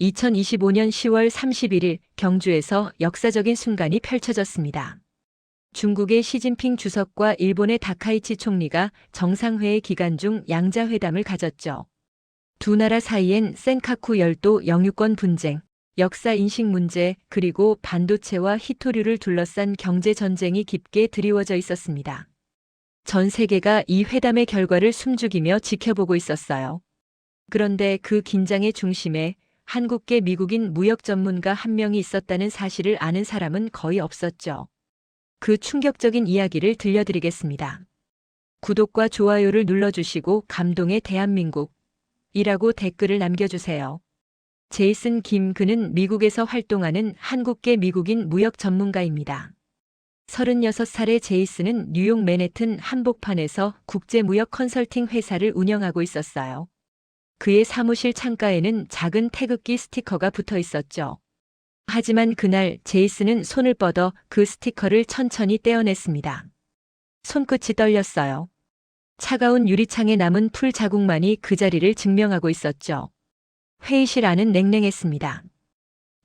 2025년 10월 31일 경주에서 역사적인 순간이 펼쳐졌습니다. 중국의 시진핑 주석과 일본의 다카이치 총리가 정상회의 기간 중 양자회담을 가졌죠. 두 나라 사이엔 센카쿠 열도 영유권 분쟁, 역사 인식 문제, 그리고 반도체와 히토류를 둘러싼 경제 전쟁이 깊게 드리워져 있었습니다. 전 세계가 이 회담의 결과를 숨죽이며 지켜보고 있었어요. 그런데 그 긴장의 중심에 한국계 미국인 무역 전문가 한 명이 있었다는 사실을 아는 사람은 거의 없었죠. 그 충격적인 이야기를 들려드리겠습니다. 구독과 좋아요를 눌러주시고 감동의 대한민국이라고 댓글을 남겨주세요. 제이슨 김, 그는 미국에서 활동하는 한국계 미국인 무역 전문가입니다. 36살의 제이슨은 뉴욕 맨해튼 한복판에서 국제무역 컨설팅 회사를 운영하고 있었어요. 그의 사무실 창가에는 작은 태극기 스티커가 붙어 있었죠. 하지만 그날 제이슨은 손을 뻗어 그 스티커를 천천히 떼어냈습니다. 손끝이 떨렸어요. 차가운 유리창에 남은 풀 자국만이 그 자리를 증명하고 있었죠. 회의실 안은 냉랭했습니다.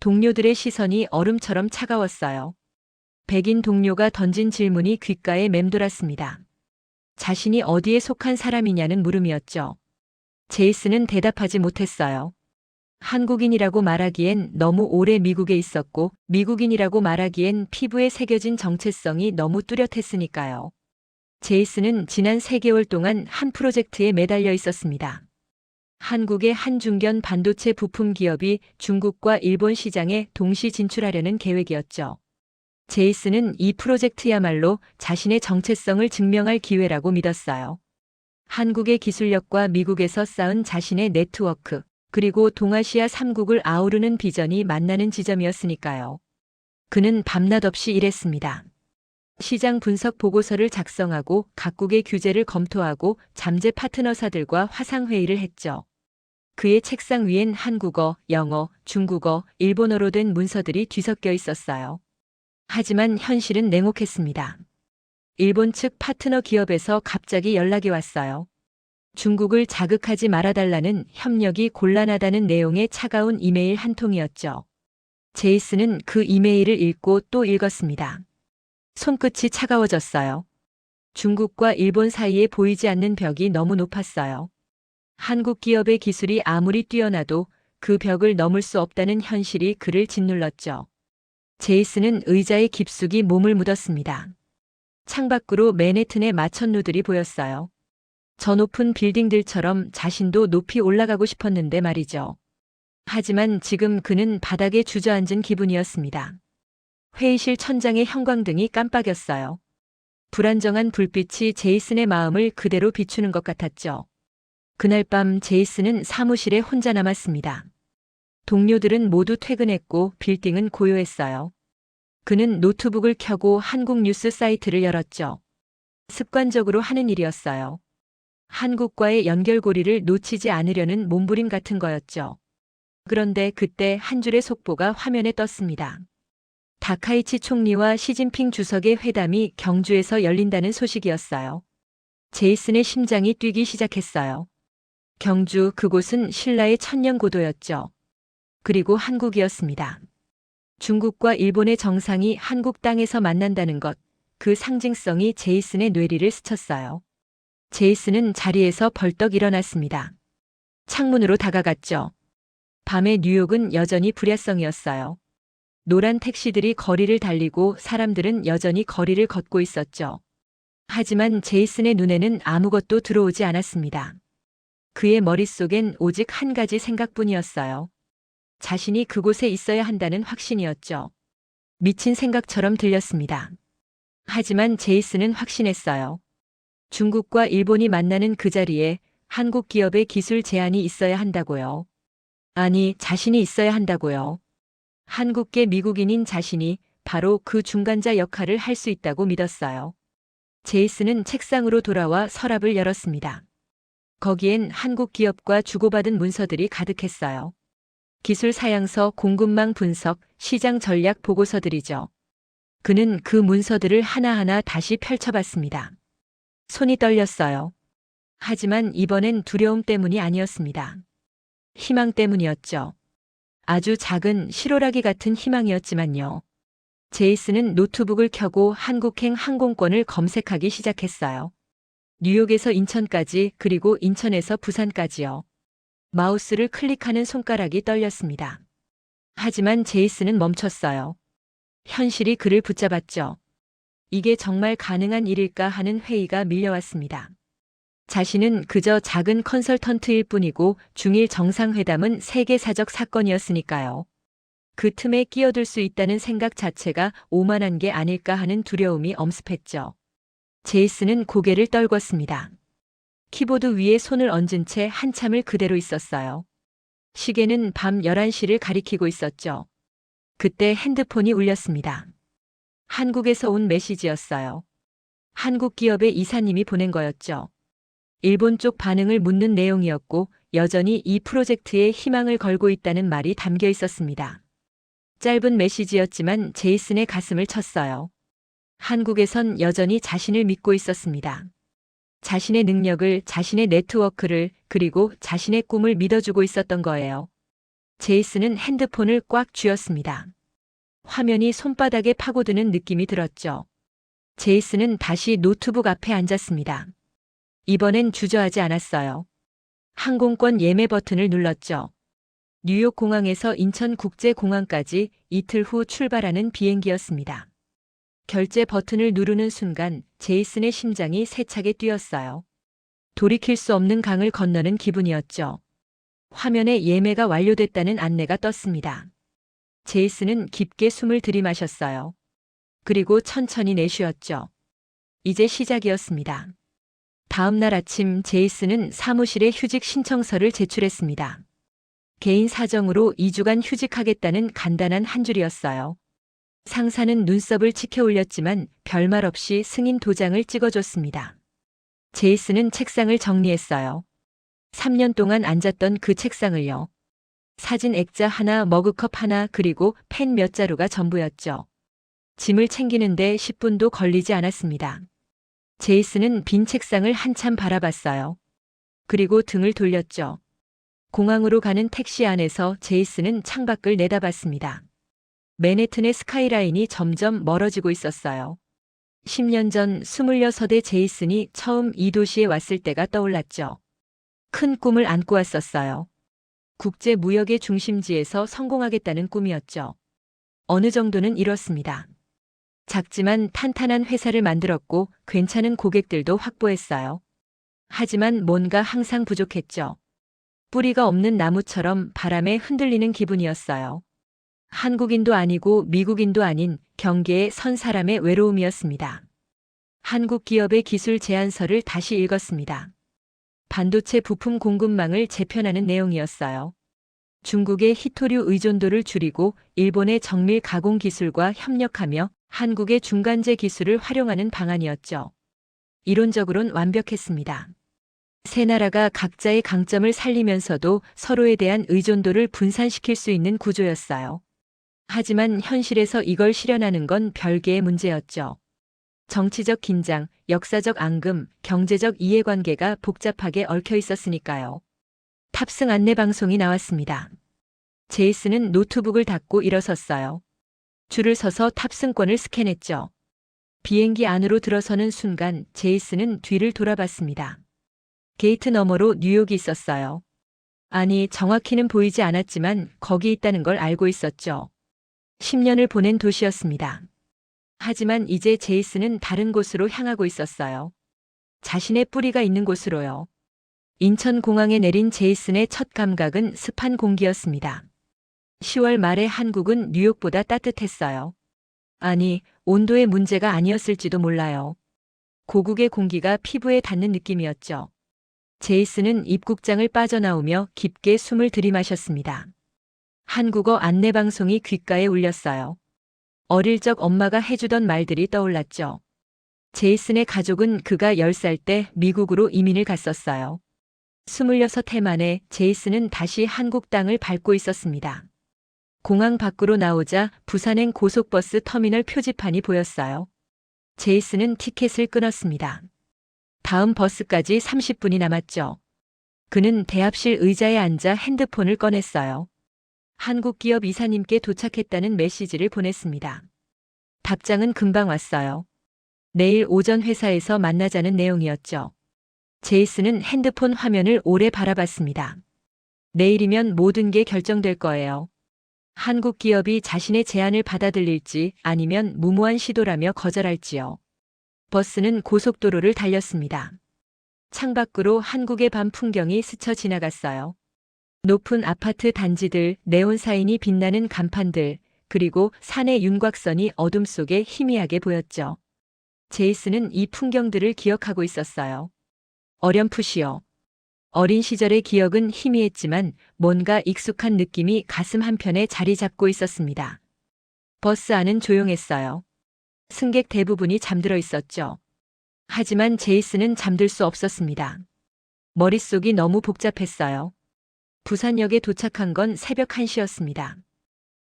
동료들의 시선이 얼음처럼 차가웠어요. 백인 동료가 던진 질문이 귓가에 맴돌았습니다. 자신이 어디에 속한 사람이냐는 물음이었죠. 제이슨은 대답하지 못했어요. 한국인이라고 말하기엔 너무 오래 미국에 있었고 미국인이라고 말하기엔 피부에 새겨진 정체성이 너무 뚜렷했으니까요. 제이슨은 지난 3개월 동안 한 프로젝트에 매달려 있었습니다. 한국의 한 중견 반도체 부품 기업이 중국과 일본 시장에 동시 진출하려는 계획이었죠. 제이슨은 이 프로젝트야말로 자신의 정체성을 증명할 기회라고 믿었어요. 한국의 기술력과 미국에서 쌓은 자신의 네트워크, 그리고 동아시아 3국을 아우르는 비전이 만나는 지점이었으니까요. 그는 밤낮 없이 일했습니다. 시장 분석 보고서를 작성하고 각국의 규제를 검토하고 잠재 파트너사들과 화상회의를 했죠. 그의 책상 위엔 한국어, 영어, 중국어, 일본어로 된 문서들이 뒤섞여 있었어요. 하지만 현실은 냉혹했습니다. 일본 측 파트너 기업에서 갑자기 연락이 왔어요. 중국을 자극하지 말아달라는, 협력이 곤란하다는 내용의 차가운 이메일 한 통이었죠. 제이슨은 그 이메일을 읽고 또 읽었습니다. 손끝이 차가워졌어요. 중국과 일본 사이에 보이지 않는 벽이 너무 높았어요. 한국 기업의 기술이 아무리 뛰어나도 그 벽을 넘을 수 없다는 현실이 그를 짓눌렀죠. 제이슨은 의자에 깊숙이 몸을 묻었습니다. 창밖으로 맨해튼의 마천루들이 보였어요. 저 높은 빌딩들처럼 자신도 높이 올라가고 싶었는데 말이죠. 하지만 지금 그는 바닥에 주저앉은 기분이었습니다. 회의실 천장의 형광등이 깜빡였어요. 불안정한 불빛이 제이슨의 마음을 그대로 비추는 것 같았죠. 그날 밤 제이슨은 사무실에 혼자 남았습니다. 동료들은 모두 퇴근했고 빌딩은 고요했어요. 그는 노트북을 켜고 한국 뉴스 사이트를 열었죠. 습관적으로 하는 일이었어요. 한국과의 연결고리를 놓치지 않으려는 몸부림 같은 거였죠. 그런데 그때 한 줄의 속보가 화면에 떴습니다. 다카이치 총리와 시진핑 주석의 회담이 경주에서 열린다는 소식이었어요. 제이슨의 심장이 뛰기 시작했어요. 경주, 그곳은 신라의 천년고도였죠. 그리고 한국이었습니다. 중국과 일본의 정상이 한국 땅에서 만난다는 것, 그 상징성이 제이슨의 뇌리를 스쳤어요. 제이슨은 자리에서 벌떡 일어났습니다. 창문으로 다가갔죠. 밤의 뉴욕은 여전히 불야성이었어요. 노란 택시들이 거리를 달리고 사람들은 여전히 거리를 걷고 있었죠. 하지만 제이슨의 눈에는 아무것도 들어오지 않았습니다. 그의 머릿속엔 오직 한 가지 생각뿐이었어요. 자신이 그곳에 있어야 한다는 확신이었죠. 미친 생각처럼 들렸습니다. 하지만 제이슨은 확신했어요. 중국과 일본이 만나는 그 자리에 한국 기업의 기술 제안이 있어야 한다고요. 아니, 자신이 있어야 한다고요. 한국계 미국인인 자신이 바로 그 중간자 역할을 할 수 있다고 믿었어요. 제이슨은 책상으로 돌아와 서랍을 열었습니다. 거기엔 한국 기업과 주고받은 문서들이 가득했어요. 기술 사양서, 공급망 분석, 시장 전략 보고서들이죠. 그는 그 문서들을 하나하나 다시 펼쳐봤습니다. 손이 떨렸어요. 하지만 이번엔 두려움 때문이 아니었습니다. 희망 때문이었죠. 아주 작은 실오라기 같은 희망이었지만요. 제이슨은 노트북을 켜고 한국행 항공권을 검색하기 시작했어요. 뉴욕에서 인천까지, 그리고 인천에서 부산까지요. 마우스를 클릭하는 손가락이 떨렸습니다. 하지만 제이슨은 멈췄어요. 현실이 그를 붙잡았죠. 이게 정말 가능한 일일까 하는 회의가 밀려왔습니다. 자신은 그저 작은 컨설턴트일 뿐이고 중일 정상회담은 세계사적 사건이었으니까요. 그 틈에 끼어들 수 있다는 생각 자체가 오만한 게 아닐까 하는 두려움이 엄습했죠. 제이슨은 고개를 떨궜습니다. 키보드 위에 손을 얹은 채 한참을 그대로 있었어요. 시계는 밤 11시를 가리키고 있었죠. 그때 핸드폰이 울렸습니다. 한국에서 온 메시지였어요. 한국 기업의 이사님이 보낸 거였죠. 일본 쪽 반응을 묻는 내용이었고 여전히 이 프로젝트에 희망을 걸고 있다는 말이 담겨 있었습니다. 짧은 메시지였지만 제이슨의 가슴을 쳤어요. 한국에선 여전히 자신을 믿고 있었습니다. 자신의 능력을, 자신의 네트워크를, 그리고 자신의 꿈을 믿어주고 있었던 거예요. 제이슨은 핸드폰을 꽉 쥐었습니다. 화면이 손바닥에 파고드는 느낌이 들었죠. 제이슨은 다시 노트북 앞에 앉았습니다. 이번엔 주저하지 않았어요. 항공권 예매 버튼을 눌렀죠. 뉴욕 공항에서 인천국제공항까지 이틀 후 출발하는 비행기였습니다. 결제 버튼을 누르는 순간 제이슨의 심장이 세차게 뛰었어요. 돌이킬 수 없는 강을 건너는 기분이었죠. 화면에 예매가 완료됐다는 안내가 떴습니다. 제이슨은 깊게 숨을 들이마셨어요. 그리고 천천히 내쉬었죠. 이제 시작이었습니다. 다음 날 아침 제이슨은 사무실에 휴직 신청서를 제출했습니다. 개인 사정으로 2주간 휴직하겠다는 간단한 한 줄이었어요. 상사는 눈썹을 치켜 올렸지만 별말 없이 승인 도장을 찍어줬습니다. 제이슨은 책상을 정리했어요. 3년 동안 앉았던 그 책상을요. 사진 액자 하나, 머그컵 하나, 그리고 펜 몇 자루가 전부였죠. 짐을 챙기는데 10분도 걸리지 않았습니다. 제이슨은 빈 책상을 한참 바라봤어요. 그리고 등을 돌렸죠. 공항으로 가는 택시 안에서 제이슨은 창밖을 내다봤습니다. 맨해튼의 스카이라인이 점점 멀어지고 있었어요. 10년 전 26의 제이슨이 처음 이 도시에 왔을 때가 떠올랐죠. 큰 꿈을 안고 왔었어요. 국제 무역의 중심지에서 성공하겠다는 꿈이었죠. 어느 정도는 이뤘습니다. 작지만 탄탄한 회사를 만들었고 괜찮은 고객들도 확보했어요. 하지만 뭔가 항상 부족했죠. 뿌리가 없는 나무처럼 바람에 흔들리는 기분이었어요. 한국인도 아니고 미국인도 아닌 경계에 선 사람의 외로움이었습니다. 한국 기업의 기술 제안서를 다시 읽었습니다. 반도체 부품 공급망을 재편하는 내용이었어요. 중국의 히토류 의존도를 줄이고 일본의 정밀 가공 기술과 협력하며 한국의 중간재 기술을 활용하는 방안이었죠. 이론적으론 완벽했습니다. 세 나라가 각자의 강점을 살리면서도 서로에 대한 의존도를 분산시킬 수 있는 구조였어요. 하지만 현실에서 이걸 실현하는 건 별개의 문제였죠. 정치적 긴장, 역사적 앙금, 경제적 이해관계가 복잡하게 얽혀 있었으니까요. 탑승 안내 방송이 나왔습니다. 제이슨은 노트북을 닫고 일어섰어요. 줄을 서서 탑승권을 스캔했죠. 비행기 안으로 들어서는 순간 제이슨은 뒤를 돌아봤습니다. 게이트 너머로 뉴욕이 있었어요. 아니, 정확히는 보이지 않았지만 거기 있다는 걸 알고 있었죠. 10년을 보낸 도시였습니다. 하지만 이제 제이슨은 다른 곳으로 향하고 있었어요. 자신의 뿌리가 있는 곳으로요. 인천공항에 내린 제이슨의 첫 감각은 습한 공기였습니다. 10월 말에 한국은 뉴욕보다 따뜻했어요. 아니, 온도의 문제가 아니었을지도 몰라요. 고국의 공기가 피부에 닿는 느낌이었죠. 제이슨은 입국장을 빠져나오며 깊게 숨을 들이마셨습니다. 한국어 안내방송이 귓가에 울렸어요. 어릴 적 엄마가 해주던 말들이 떠올랐죠. 제이슨의 가족은 그가 10살 때 미국으로 이민을 갔었어요. 26해 만에 제이슨은 다시 한국 땅을 밟고 있었습니다. 공항 밖으로 나오자 부산행 고속버스 터미널 표지판이 보였어요. 제이슨은 티켓을 끊었습니다. 다음 버스까지 30분이 남았죠. 그는 대합실 의자에 앉아 핸드폰을 꺼냈어요. 한국 기업 이사님께 도착했다는 메시지를 보냈습니다. 답장은 금방 왔어요. 내일 오전 회사에서 만나자는 내용이었죠. 제이슨은 핸드폰 화면을 오래 바라봤습니다. 내일이면 모든 게 결정될 거예요. 한국 기업이 자신의 제안을 받아들일지 아니면 무모한 시도라며 거절할지요. 버스는 고속도로를 달렸습니다. 창밖으로 한국의 밤 풍경이 스쳐 지나갔어요. 높은 아파트 단지들, 네온 사인이 빛나는 간판들, 그리고 산의 윤곽선이 어둠 속에 희미하게 보였죠. 제이슨은 이 풍경들을 기억하고 있었어요. 어렴풋이요. 어린 시절의 기억은 희미했지만 뭔가 익숙한 느낌이 가슴 한편에 자리 잡고 있었습니다. 버스 안은 조용했어요. 승객 대부분이 잠들어 있었죠. 하지만 제이슨은 잠들 수 없었습니다. 머릿속이 너무 복잡했어요. 부산역에 도착한 건 새벽 1시였습니다.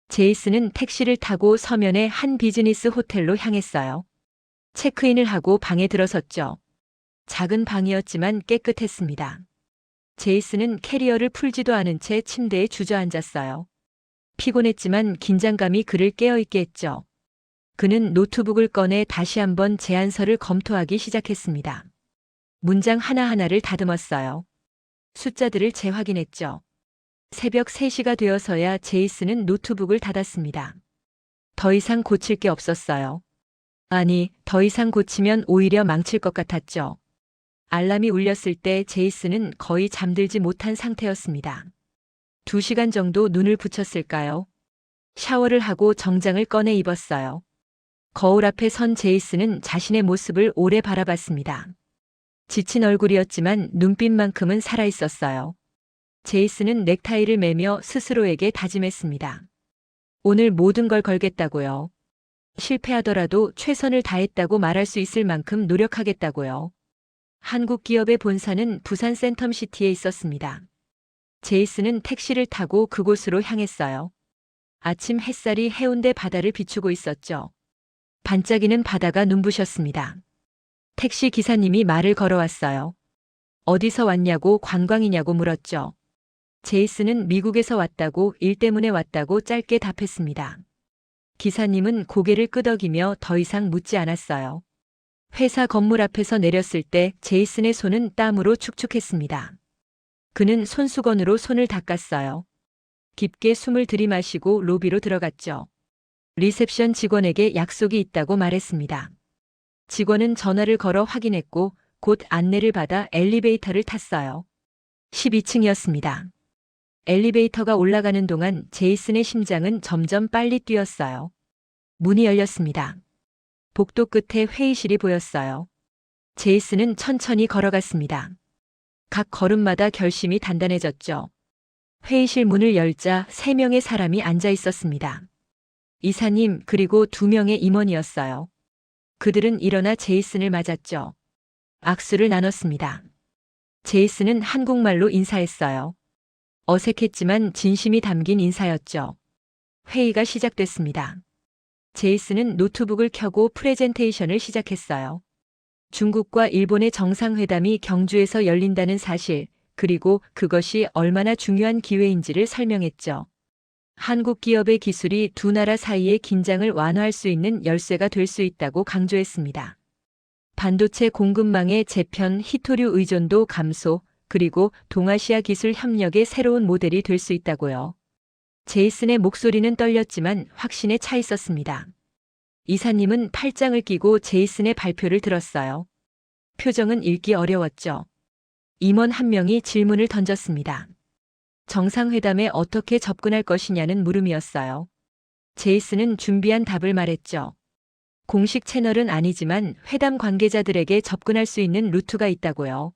제이슨은 택시를 타고 서면의 한 비즈니스 호텔로 향했어요. 체크인을 하고 방에 들어섰죠. 작은 방이었지만 깨끗했습니다. 제이슨은 캐리어를 풀지도 않은 채 침대에 주저앉았어요. 피곤했지만 긴장감이 그를 깨어있게 했죠. 그는 노트북을 꺼내 다시 한번 제안서를 검토하기 시작했습니다. 문장 하나하나를 다듬었어요. 숫자들을 재확인했죠. 새벽 3시가 되어서야 제이슨은 노트북을 닫았습니다. 더 이상 고칠 게 없었어요. 아니, 더 이상 고치면 오히려 망칠 것 같았죠. 알람이 울렸을 때 제이슨은 거의 잠들지 못한 상태였습니다. 2시간 정도 눈을 붙였을까요? 샤워를 하고 정장을 꺼내 입었어요. 거울 앞에 선 제이슨은 자신의 모습을 오래 바라봤습니다. 지친 얼굴이었지만 눈빛만큼은 살아있었어요. 제이슨은 넥타이를 매며 스스로에게 다짐했습니다. 오늘 모든 걸 걸겠다고요. 실패하더라도 최선을 다했다고 말할 수 있을 만큼 노력하겠다고요. 한국 기업의 본사는 부산 센텀시티에 있었습니다. 제이슨은 택시를 타고 그곳으로 향했어요. 아침 햇살이 해운대 바다를 비추고 있었죠. 반짝이는 바다가 눈부셨습니다. 택시 기사님이 말을 걸어왔어요. 어디서 왔냐고 관광이냐고 물었죠. 제이슨은 미국에서 왔다고 일 때문에 왔다고 짧게 답했습니다. 기사님은 고개를 끄덕이며 더 이상 묻지 않았어요. 회사 건물 앞에서 내렸을 때 제이슨의 손은 땀으로 축축했습니다. 그는 손수건으로 손을 닦았어요. 깊게 숨을 들이마시고 로비로 들어갔죠. 리셉션 직원에게 약속이 있다고 말했습니다. 직원은 전화를 걸어 확인했고 곧 안내를 받아 엘리베이터를 탔어요. 12층이었습니다. 엘리베이터가 올라가는 동안 제이슨의 심장은 점점 빨리 뛰었어요. 문이 열렸습니다. 복도 끝에 회의실이 보였어요. 제이슨은 천천히 걸어갔습니다. 각 걸음마다 결심이 단단해졌죠. 회의실 문을 열자 3명의 사람이 앉아 있었습니다. 이사님 그리고 2명의 임원이었어요. 그들은 일어나 제이슨을 맞았죠. 악수를 나눴습니다. 제이슨은 한국말로 인사했어요. 어색했지만 진심이 담긴 인사였죠. 회의가 시작됐습니다. 제이슨은 노트북을 켜고 프레젠테이션을 시작했어요. 중국과 일본의 정상회담이 경주에서 열린다는 사실, 그리고 그것이 얼마나 중요한 기회인지를 설명했죠. 한국 기업의 기술이 두 나라 사이의 긴장을 완화할 수 있는 열쇠가 될 수 있다고 강조했습니다. 반도체 공급망의 재편, 히토류 의존도 감소, 그리고 동아시아 기술 협력의 새로운 모델이 될 수 있다고요. 제이슨의 목소리는 떨렸지만 확신에 차 있었습니다. 이사님은 팔짱을 끼고 제이슨의 발표를 들었어요. 표정은 읽기 어려웠죠. 임원 한 명이 질문을 던졌습니다. 정상회담에 어떻게 접근할 것이냐는 물음이었어요. 제이슨은 준비한 답을 말했죠. 공식 채널은 아니지만 회담 관계자들에게 접근할 수 있는 루트가 있다고요.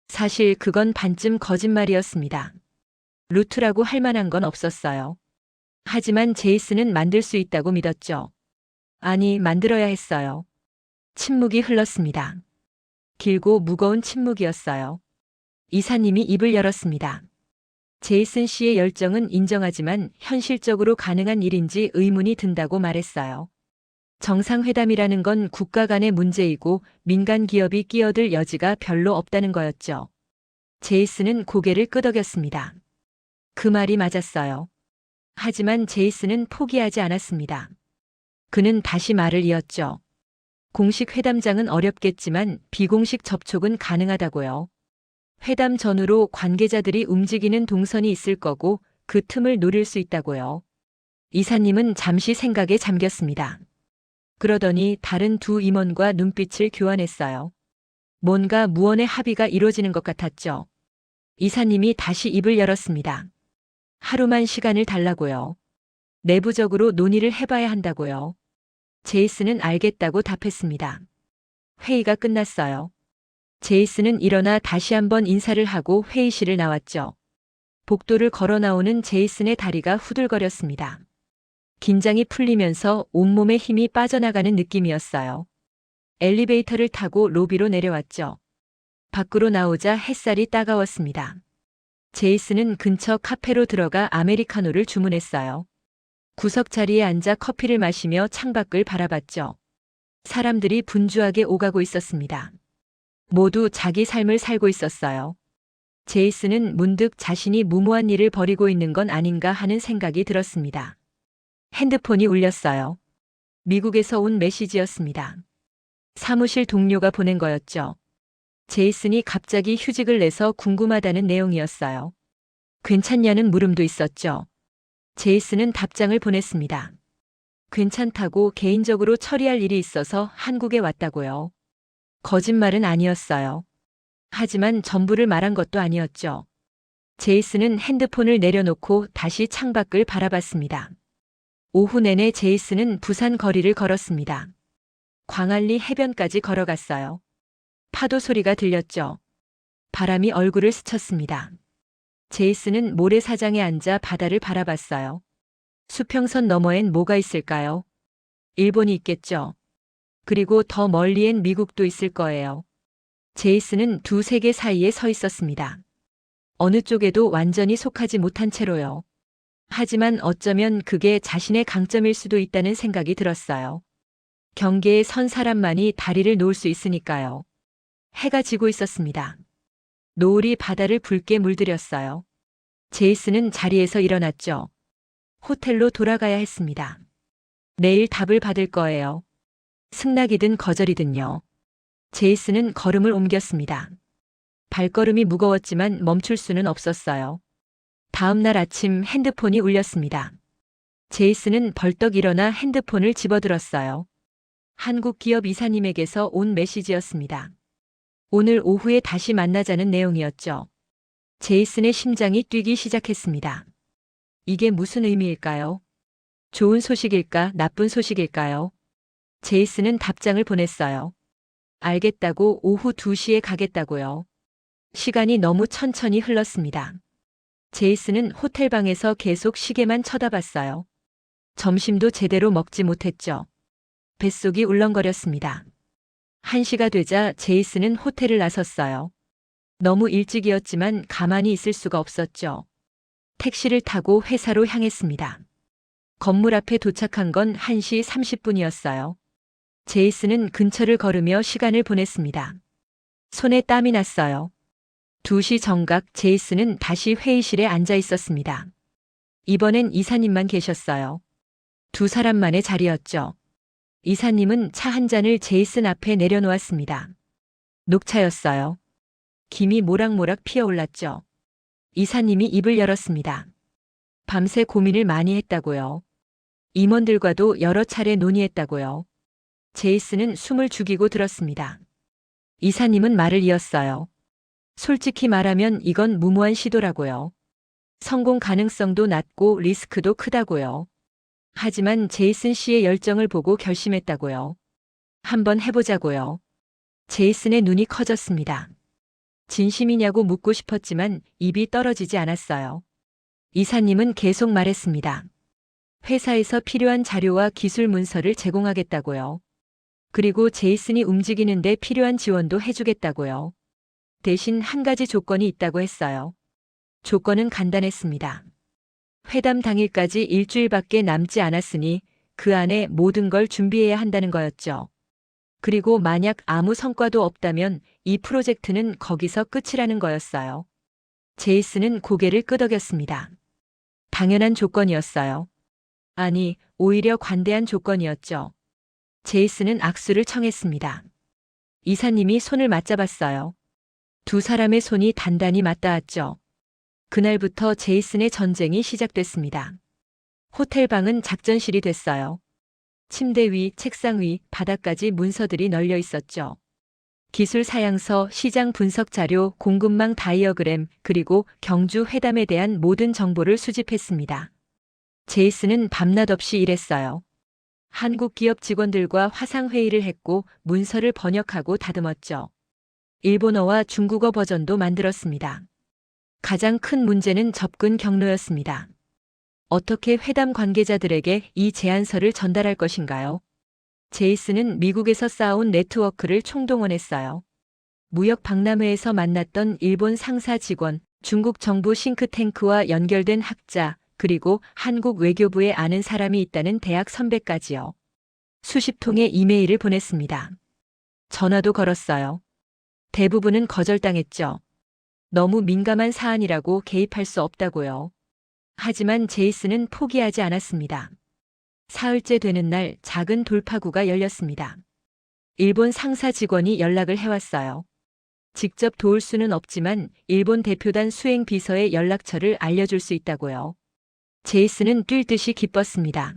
사실 그건 반쯤 거짓말이었습니다. 루트라고 할 만한 건 없었어요. 하지만 제이슨은 만들 수 있다고 믿었죠. 아니, 만들어야 했어요. 침묵이 흘렀습니다. 길고 무거운 침묵이었어요. 이사님이 입을 열었습니다. 제이슨 씨의 열정은 인정하지만 현실적으로 가능한 일인지 의문이 든다고 말했어요. 정상회담이라는 건 국가 간의 문제이고 민간 기업이 끼어들 여지가 별로 없다는 거였죠. 제이슨은 고개를 끄덕였습니다. 그 말이 맞았어요. 하지만 제이슨은 포기하지 않았습니다. 그는 다시 말을 이었죠. 공식 회담장은 어렵겠지만 비공식 접촉은 가능하다고요. 회담 전후로 관계자들이 움직이는 동선이 있을 거고 그 틈을 노릴 수 있다고요. 이사님은 잠시 생각에 잠겼습니다. 그러더니 다른 두 임원과 눈빛을 교환했어요. 뭔가 무언의 합의가 이루어지는 것 같았죠. 이사님이 다시 입을 열었습니다. 하루만 시간을 달라고요. 내부적으로 논의를 해봐야 한다고요. 제이슨은 알겠다고 답했습니다. 회의가 끝났어요. 제이슨은 일어나 다시 한번 인사를 하고 회의실을 나왔죠. 복도를 걸어 나오는 제이슨의 다리가 후들거렸습니다. 긴장이 풀리면서 온몸에 힘이 빠져나가는 느낌이었어요. 엘리베이터를 타고 로비로 내려왔죠. 밖으로 나오자 햇살이 따가웠습니다. 제이슨은 근처 카페로 들어가 아메리카노를 주문했어요. 구석 자리에 앉아 커피를 마시며 창밖을 바라봤죠. 사람들이 분주하게 오가고 있었습니다. 모두 자기 삶을 살고 있었어요. 제이슨은 문득 자신이 무모한 일을 벌이고 있는 건 아닌가 하는 생각이 들었습니다. 핸드폰이 울렸어요. 미국에서 온 메시지였습니다. 사무실 동료가 보낸 거였죠. 제이슨이 갑자기 휴직을 내서 궁금하다는 내용이었어요. 괜찮냐는 물음도 있었죠. 제이슨은 답장을 보냈습니다. 괜찮다고 개인적으로 처리할 일이 있어서 한국에 왔다고요. 거짓말은 아니었어요. 하지만 전부를 말한 것도 아니었죠. 제이슨은 핸드폰을 내려놓고 다시 창밖을 바라봤습니다. 오후 내내 제이슨은 부산 거리를 걸었습니다. 광안리 해변까지 걸어갔어요. 파도 소리가 들렸죠. 바람이 얼굴을 스쳤습니다. 제이슨은 모래사장에 앉아 바다를 바라봤어요. 수평선 너머엔 뭐가 있을까요? 일본이 있겠죠. 그리고 더 멀리엔 미국도 있을 거예요. 제이슨은 두 세계 사이에 서 있었습니다. 어느 쪽에도 완전히 속하지 못한 채로요. 하지만 어쩌면 그게 자신의 강점일 수도 있다는 생각이 들었어요. 경계에 선 사람만이 다리를 놓을 수 있으니까요. 해가 지고 있었습니다. 노을이 바다를 붉게 물들였어요. 제이슨은 자리에서 일어났죠. 호텔로 돌아가야 했습니다. 내일 답을 받을 거예요. 승낙이든 거절이든요. 제이슨은 걸음을 옮겼습니다. 발걸음이 무거웠지만 멈출 수는 없었어요. 다음 날 아침 핸드폰이 울렸습니다. 제이슨은 벌떡 일어나 핸드폰을 집어들었어요. 한국 기업 이사님에게서 온 메시지였습니다. 오늘 오후에 다시 만나자는 내용이었죠. 제이슨의 심장이 뛰기 시작했습니다. 이게 무슨 의미일까요? 좋은 소식일까, 나쁜 소식일까요? 제이슨은 답장을 보냈어요. 알겠다고 오후 2시에 가겠다고요. 시간이 너무 천천히 흘렀습니다. 제이슨은 호텔방에서 계속 시계만 쳐다봤어요. 점심도 제대로 먹지 못했죠. 뱃속이 울렁거렸습니다. 1시가 되자 제이슨은 호텔을 나섰어요. 너무 일찍이었지만 가만히 있을 수가 없었죠. 택시를 타고 회사로 향했습니다. 건물 앞에 도착한 건 1시 30분이었어요. 제이슨은 근처를 걸으며 시간을 보냈습니다. 손에 땀이 났어요. 2시 정각 제이슨은 다시 회의실에 앉아 있었습니다. 이번엔 이사님만 계셨어요. 두 사람만의 자리였죠. 이사님은 차 한 잔을 제이슨 앞에 내려놓았습니다. 녹차였어요. 김이 모락모락 피어올랐죠. 이사님이 입을 열었습니다. 밤새 고민을 많이 했다고요. 임원들과도 여러 차례 논의했다고요. 제이슨은 숨을 죽이고 들었습니다. 이사님은 말을 이었어요. 솔직히 말하면 이건 무모한 시도라고요. 성공 가능성도 낮고 리스크도 크다고요. 하지만 제이슨 씨의 열정을 보고 결심했다고요. 한번 해보자고요. 제이슨의 눈이 커졌습니다. 진심이냐고 묻고 싶었지만 입이 떨어지지 않았어요. 이사님은 계속 말했습니다. 회사에서 필요한 자료와 기술 문서를 제공하겠다고요. 그리고 제이슨이 움직이는데 필요한 지원도 해주겠다고요. 대신 한 가지 조건이 있다고 했어요. 조건은 간단했습니다. 회담 당일까지 일주일밖에 남지 않았으니 그 안에 모든 걸 준비해야 한다는 거였죠. 그리고 만약 아무 성과도 없다면 이 프로젝트는 거기서 끝이라는 거였어요. 제이슨은 고개를 끄덕였습니다. 당연한 조건이었어요. 아니, 오히려 관대한 조건이었죠. 제이슨은 악수를 청했습니다. 이사님이 손을 맞잡았어요. 두 사람의 손이 단단히 맞닿았죠. 그날부터 제이슨의 전쟁이 시작됐습니다. 호텔 방은 작전실이 됐어요. 침대 위, 책상 위, 바닥까지 문서들이 널려 있었죠. 기술 사양서, 시장 분석 자료, 공급망 다이어그램, 그리고 경주 회담에 대한 모든 정보를 수집했습니다. 제이슨은 밤낮 없이 일했어요. 한국 기업 직원들과 화상회의를 했고 문서를 번역하고 다듬었죠. 일본어와 중국어 버전도 만들었습니다. 가장 큰 문제는 접근 경로였습니다. 어떻게 회담 관계자들에게 이 제안서를 전달할 것인가요? 제이슨은 미국에서 쌓아온 네트워크를 총동원했어요. 무역 박람회에서 만났던 일본 상사 직원, 중국 정부 싱크탱크와 연결된 학자, 그리고 한국 외교부에 아는 사람이 있다는 대학 선배까지요. 수십 통의 이메일을 보냈습니다. 전화도 걸었어요. 대부분은 거절당했죠. 너무 민감한 사안이라고 개입할 수 없다고요. 하지만 제이슨은 포기하지 않았습니다. 사흘째 되는 날 작은 돌파구가 열렸습니다. 일본 상사 직원이 연락을 해왔어요. 직접 도울 수는 없지만 일본 대표단 수행 비서의 연락처를 알려줄 수 있다고요. 제이슨은 뛸 듯이 기뻤습니다.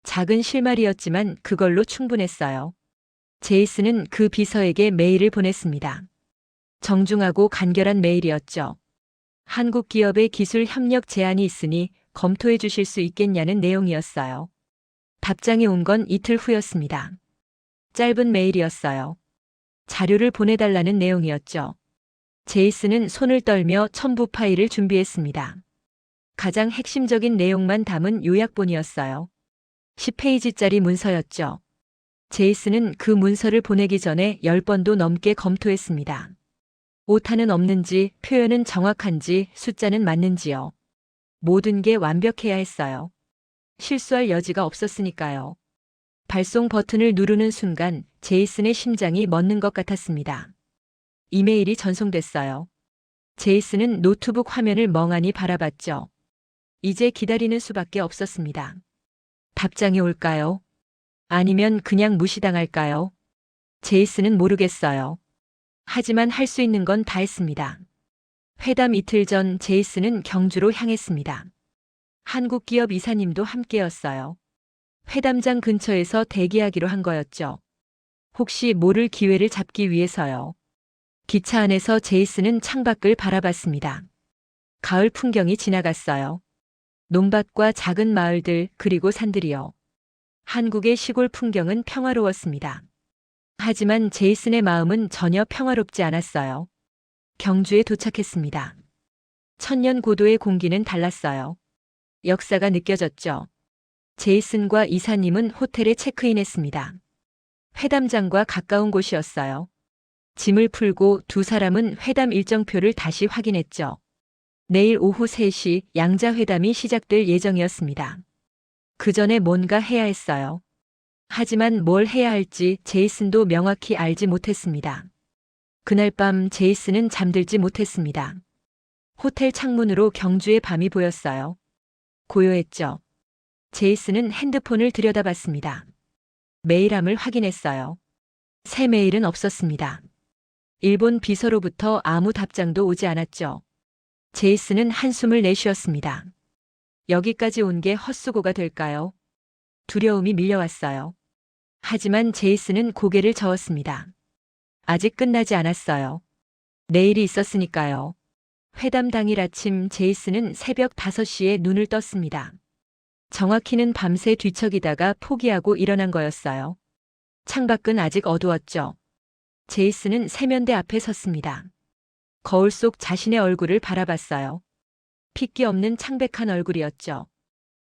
작은 실말이었지만 그걸로 충분했어요. 제이슨은 그 비서에게 메일을 보냈습니다. 정중하고 간결한 메일이었죠. 한국 기업의 기술 협력 제안이 있으니 검토해 주실 수 있겠냐는 내용이었어요. 답장이 온 건 이틀 후였습니다. 짧은 메일이었어요. 자료를 보내달라는 내용이었죠. 제이슨은 손을 떨며 첨부 파일을 준비했습니다. 가장 핵심적인 내용만 담은 요약본이었어요. 10페이지짜리 문서였죠. 제이슨은 그 문서를 보내기 전에 10번도 넘게 검토했습니다. 오타는 없는지, 표현은 정확한지, 숫자는 맞는지요. 모든 게 완벽해야 했어요. 실수할 여지가 없었으니까요. 발송 버튼을 누르는 순간 제이슨의 심장이 멎는 것 같았습니다. 이메일이 전송됐어요. 제이슨은 노트북 화면을 멍하니 바라봤죠. 이제 기다리는 수밖에 없었습니다. 답장이 올까요? 아니면 그냥 무시당할까요? 제이슨은 모르겠어요. 하지만 할 수 있는 건 다 했습니다. 회담 이틀 전 제이슨은 경주로 향했습니다. 한국 기업 이사님도 함께였어요. 회담장 근처에서 대기하기로 한 거였죠. 혹시 모를 기회를 잡기 위해서요. 기차 안에서 제이슨은 창밖을 바라봤습니다. 가을 풍경이 지나갔어요. 논밭과 작은 마을들 그리고 산들이요. 한국의 시골 풍경은 평화로웠습니다. 하지만 제이슨의 마음은 전혀 평화롭지 않았어요. 경주에 도착했습니다. 천년 고도의 공기는 달랐어요. 역사가 느껴졌죠. 제이슨과 이사님은 호텔에 체크인했습니다. 회담장과 가까운 곳이었어요. 짐을 풀고 두 사람은 회담 일정표를 다시 확인했죠. 내일 오후 3시 양자회담이 시작될 예정이었습니다. 그 전에 뭔가 해야 했어요. 하지만 뭘 해야 할지 제이슨도 명확히 알지 못했습니다. 그날 밤 제이슨은 잠들지 못했습니다. 호텔 창문으로 경주의 밤이 보였어요. 고요했죠. 제이슨은 핸드폰을 들여다봤습니다. 메일함을 확인했어요. 새 메일은 없었습니다. 일본 비서로부터 아무 답장도 오지 않았죠. 제이슨은 한숨을 내쉬었습니다. 여기까지 온 게 헛수고가 될까요? 두려움이 밀려왔어요. 하지만 제이슨은 고개를 저었습니다. 아직 끝나지 않았어요. 내일이 있었으니까요. 회담 당일 아침 제이슨은 새벽 5시에 눈을 떴습니다. 정확히는 밤새 뒤척이다가 포기하고 일어난 거였어요. 창밖은 아직 어두웠죠. 제이슨은 세면대 앞에 섰습니다. 거울 속 자신의 얼굴을 바라봤어요. 핏기 없는 창백한 얼굴이었죠.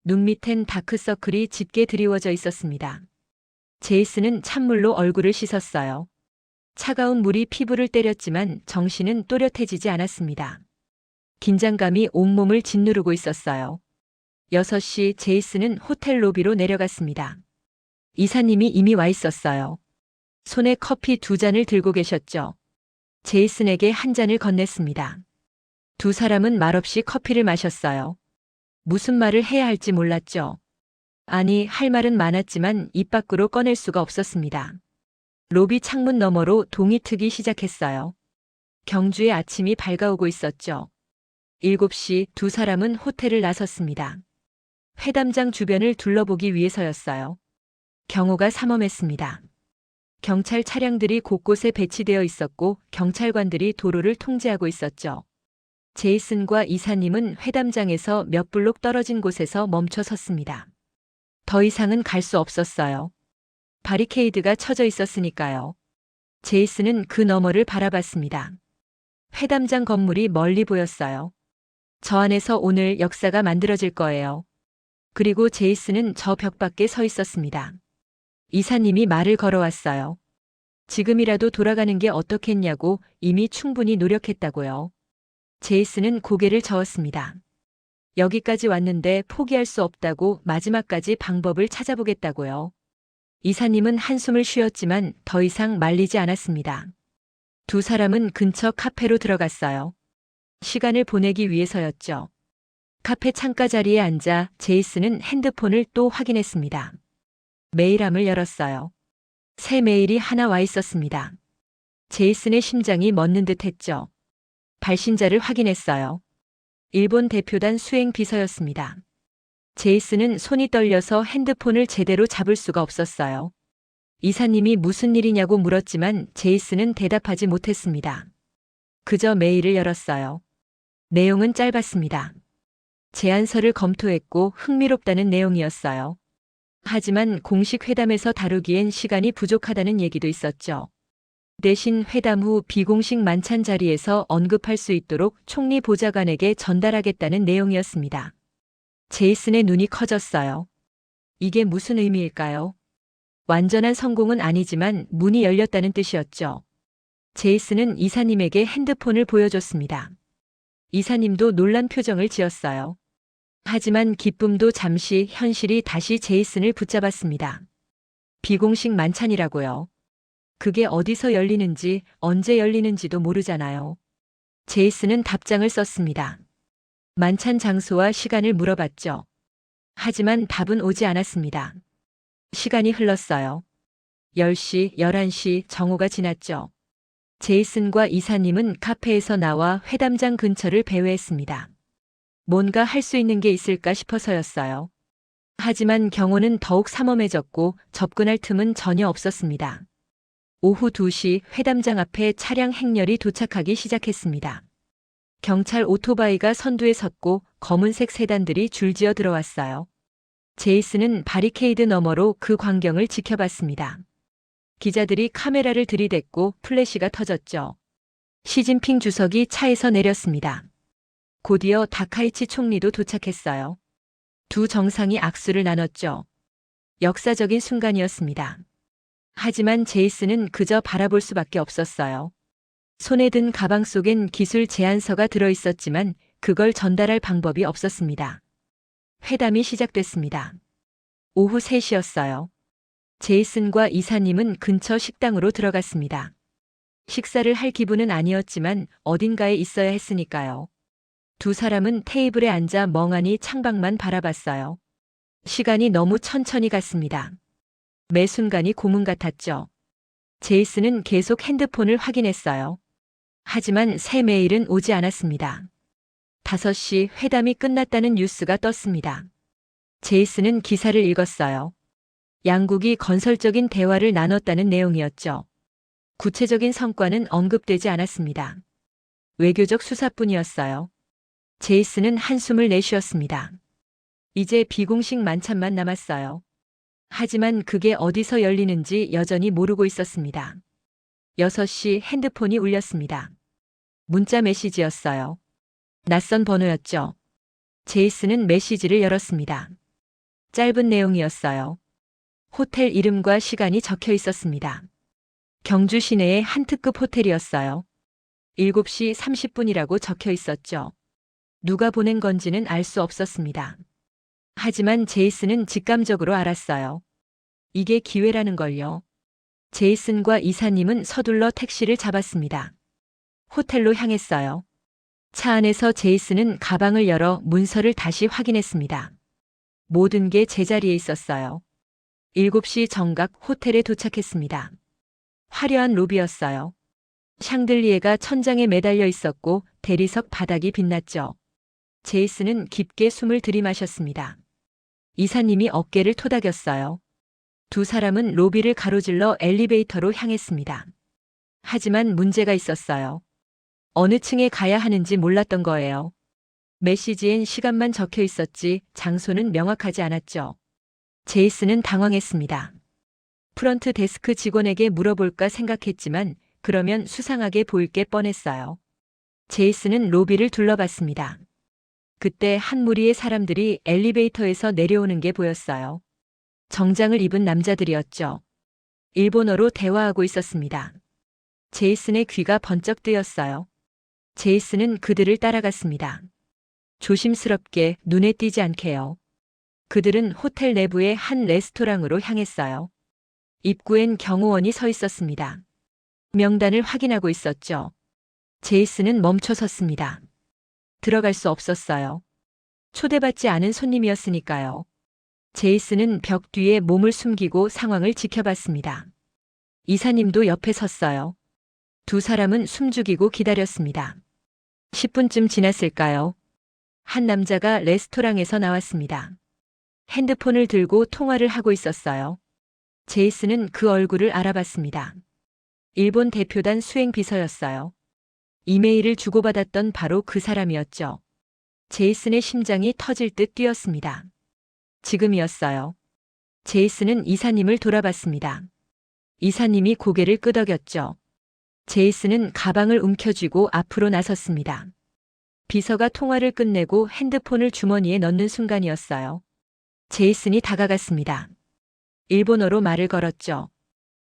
눈 밑엔 다크서클이 짙게 드리워져 있었습니다. 제이슨은 찬물로 얼굴을 씻었어요. 차가운 물이 피부를 때렸지만 정신은 또렷해지지 않았습니다. 긴장감이 온몸을 짓누르고 있었어요. 6시 제이슨은 호텔 로비로 내려갔습니다. 이사님이 이미 와 있었어요. 손에 커피 2잔을 들고 계셨죠. 제이슨에게 한 잔을 건넸습니다. 두 사람은 말없이 커피를 마셨어요. 무슨 말을 해야 할지 몰랐죠. 아니, 할 말은 많았지만 입 밖으로 꺼낼 수가 없었습니다. 로비 창문 너머로 동이 트기 시작했어요. 경주의 아침이 밝아오고 있었죠. 7시 두 사람은 호텔을 나섰습니다. 회담장 주변을 둘러보기 위해서였어요. 경호가 삼엄했습니다. 경찰 차량들이 곳곳에 배치되어 있었고 경찰관들이 도로를 통제하고 있었죠. 제이슨과 이사님은 회담장에서 몇 블록 떨어진 곳에서 멈춰 섰습니다. 더 이상은 갈 수 없었어요. 바리케이드가 쳐져 있었으니까요. 제이슨은 그 너머를 바라봤습니다. 회담장 건물이 멀리 보였어요. 저 안에서 오늘 역사가 만들어질 거예요. 그리고 제이슨은 저 벽 밖에 서 있었습니다. 이사님이 말을 걸어왔어요. 지금이라도 돌아가는 게 어떻겠냐고. 이미 충분히 노력했다고요. 제이슨은 고개를 저었습니다. 여기까지 왔는데 포기할 수 없다고. 마지막까지 방법을 찾아보겠다고요. 이사님은 한숨을 쉬었지만 더 이상 말리지 않았습니다. 두 사람은 근처 카페로 들어갔어요. 시간을 보내기 위해서였죠. 카페 창가 자리에 앉아 제이슨은 핸드폰을 또 확인했습니다. 메일함을 열었어요. 새 메일이 하나 와 있었습니다. 제이슨의 심장이 멎는 듯 했죠. 발신자를 확인했어요. 일본 대표단 수행 비서였습니다. 제이슨은 손이 떨려서 핸드폰을 제대로 잡을 수가 없었어요. 이사님이 무슨 일이냐고 물었지만 제이슨은 대답하지 못했습니다. 그저 메일을 열었어요. 내용은 짧았습니다. 제안서를 검토했고 흥미롭다는 내용이었어요. 하지만 공식 회담에서 다루기엔 시간이 부족하다는 얘기도 있었죠. 대신 회담 후 비공식 만찬 자리에서 언급할 수 있도록 총리 보좌관에게 전달하겠다는 내용이었습니다. 제이슨의 눈이 커졌어요. 이게 무슨 의미일까요? 완전한 성공은 아니지만 문이 열렸다는 뜻이었죠. 제이슨은 이사님에게 핸드폰을 보여줬습니다. 이사님도 놀란 표정을 지었어요. 하지만 기쁨도 잠시, 현실이 다시 제이슨을 붙잡았습니다. 비공식 만찬이라고요. 그게 어디서 열리는지, 언제 열리는지도 모르잖아요. 제이슨은 답장을 썼습니다. 만찬 장소와 시간을 물어봤죠. 하지만 답은 오지 않았습니다. 시간이 흘렀어요. 10시, 11시 정오가 지났죠. 제이슨과 이사님은 카페에서 나와 회담장 근처를 배회했습니다. 뭔가 할 수 있는 게 있을까 싶어서였어요. 하지만 경호는 더욱 삼엄해졌고 접근할 틈은 전혀 없었습니다. 오후 2시 회담장 앞에 차량 행렬이 도착하기 시작했습니다. 경찰 오토바이가 선두에 섰고 검은색 세단들이 줄지어 들어왔어요. 제이슨은 바리케이드 너머로 그 광경을 지켜봤습니다. 기자들이 카메라를 들이댔고 플래시가 터졌죠. 시진핑 주석이 차에서 내렸습니다. 곧이어 다카이치 총리도 도착했어요. 두 정상이 악수를 나눴죠. 역사적인 순간이었습니다. 하지만 제이슨은 그저 바라볼 수밖에 없었어요. 손에 든 가방 속엔 기술 제안서가 들어있었지만 그걸 전달할 방법이 없었습니다. 회담이 시작됐습니다. 오후 3시였어요. 제이슨과 이사님은 근처 식당으로 들어갔습니다. 식사를 할 기분은 아니었지만 어딘가에 있어야 했으니까요. 두 사람은 테이블에 앉아 멍하니 창밖만 바라봤어요. 시간이 너무 천천히 갔습니다. 매 순간이 고문 같았죠. 제이슨은 계속 핸드폰을 확인했어요. 하지만 새 메일은 오지 않았습니다. 5시 회담이 끝났다는 뉴스가 떴습니다. 제이슨은 기사를 읽었어요. 양국이 건설적인 대화를 나눴다는 내용이었죠. 구체적인 성과는 언급되지 않았습니다. 외교적 수사뿐이었어요. 제이슨은 한숨을 내쉬었습니다. 이제 비공식 만찬만 남았어요. 하지만 그게 어디서 열리는지 여전히 모르고 있었습니다. 6시 핸드폰이 울렸습니다. 문자 메시지였어요. 낯선 번호였죠. 제이슨은 메시지를 열었습니다. 짧은 내용이었어요. 호텔 이름과 시간이 적혀 있었습니다. 경주 시내의 한 특급 호텔이었어요. 7시 30분이라고 적혀 있었죠. 누가 보낸 건지는 알 수 없었습니다. 하지만 제이슨은 직감적으로 알았어요. 이게 기회라는 걸요. 제이슨과 이사님은 서둘러 택시를 잡았습니다. 호텔로 향했어요. 차 안에서 제이슨은 가방을 열어 문서를 다시 확인했습니다. 모든 게 제자리에 있었어요. 7시 정각 호텔에 도착했습니다. 화려한 로비였어요. 샹들리에가 천장에 매달려 있었고 대리석 바닥이 빛났죠. 제이슨은 깊게 숨을 들이마셨습니다. 이사님이 어깨를 토닥였어요. 두 사람은 로비를 가로질러 엘리베이터로 향했습니다. 하지만 문제가 있었어요. 어느 층에 가야 하는지 몰랐던 거예요. 메시지엔 시간만 적혀 있었지 장소는 명확하지 않았죠. 제이슨은 당황했습니다. 프런트 데스크 직원에게 물어볼까 생각했지만 그러면 수상하게 보일 게 뻔했어요. 제이슨은 로비를 둘러봤습니다. 그때 한 무리의 사람들이 엘리베이터에서 내려오는 게 보였어요. 정장을 입은 남자들이었죠. 일본어로 대화하고 있었습니다. 제이슨의 귀가 번쩍 뜨였어요. 제이슨은 그들을 따라갔습니다. 조심스럽게 눈에 띄지 않게요. 그들은 호텔 내부의 한 레스토랑으로 향했어요. 입구엔 경호원이 서 있었습니다. 명단을 확인하고 있었죠. 제이슨은 멈춰 섰습니다. 들어갈 수 없었어요. 초대받지 않은 손님이었으니까요. 제이슨은 벽 뒤에 몸을 숨기고 상황을 지켜봤습니다. 이사님도 옆에 섰어요. 두 사람은 숨죽이고 기다렸습니다. 10분쯤 지났을까요? 한 남자가 레스토랑에서 나왔습니다. 핸드폰을 들고 통화를 하고 있었어요. 제이슨은 그 얼굴을 알아봤습니다. 일본 대표단 수행비서였어요. 이메일을 주고받았던 바로 그 사람이었죠. 제이슨의 심장이 터질 듯 뛰었습니다. 지금이었어요. 제이슨은 이사님을 돌아봤습니다. 이사님이 고개를 끄덕였죠. 제이슨은 가방을 움켜쥐고 앞으로 나섰습니다. 비서가 통화를 끝내고 핸드폰을 주머니에 넣는 순간이었어요. 제이슨이 다가갔습니다. 일본어로 말을 걸었죠.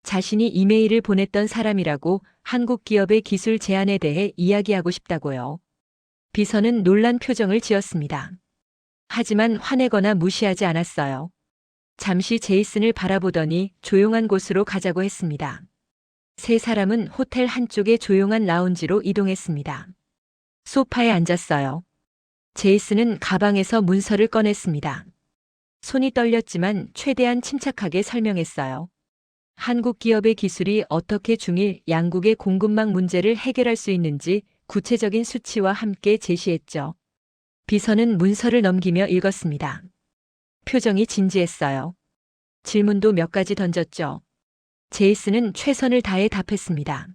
자신이 이메일을 보냈던 사람이라고 한국 기업의 기술 제안에 대해 이야기하고 싶다고요. 비서는 놀란 표정을 지었습니다. 하지만 화내거나 무시하지 않았어요. 잠시 제이슨을 바라보더니 조용한 곳으로 가자고 했습니다. 세 사람은 호텔 한쪽의 조용한 라운지로 이동했습니다. 소파에 앉았어요. 제이슨은 가방에서 문서를 꺼냈습니다. 손이 떨렸지만 최대한 침착하게 설명했어요. 한국 기업의 기술이 어떻게 중일 양국의 공급망 문제를 해결할 수 있는지 구체적인 수치와 함께 제시했죠. 비서는 문서를 넘기며 읽었습니다. 표정이 진지했어요. 질문도 몇 가지 던졌죠. 제이슨은 최선을 다해 답했습니다.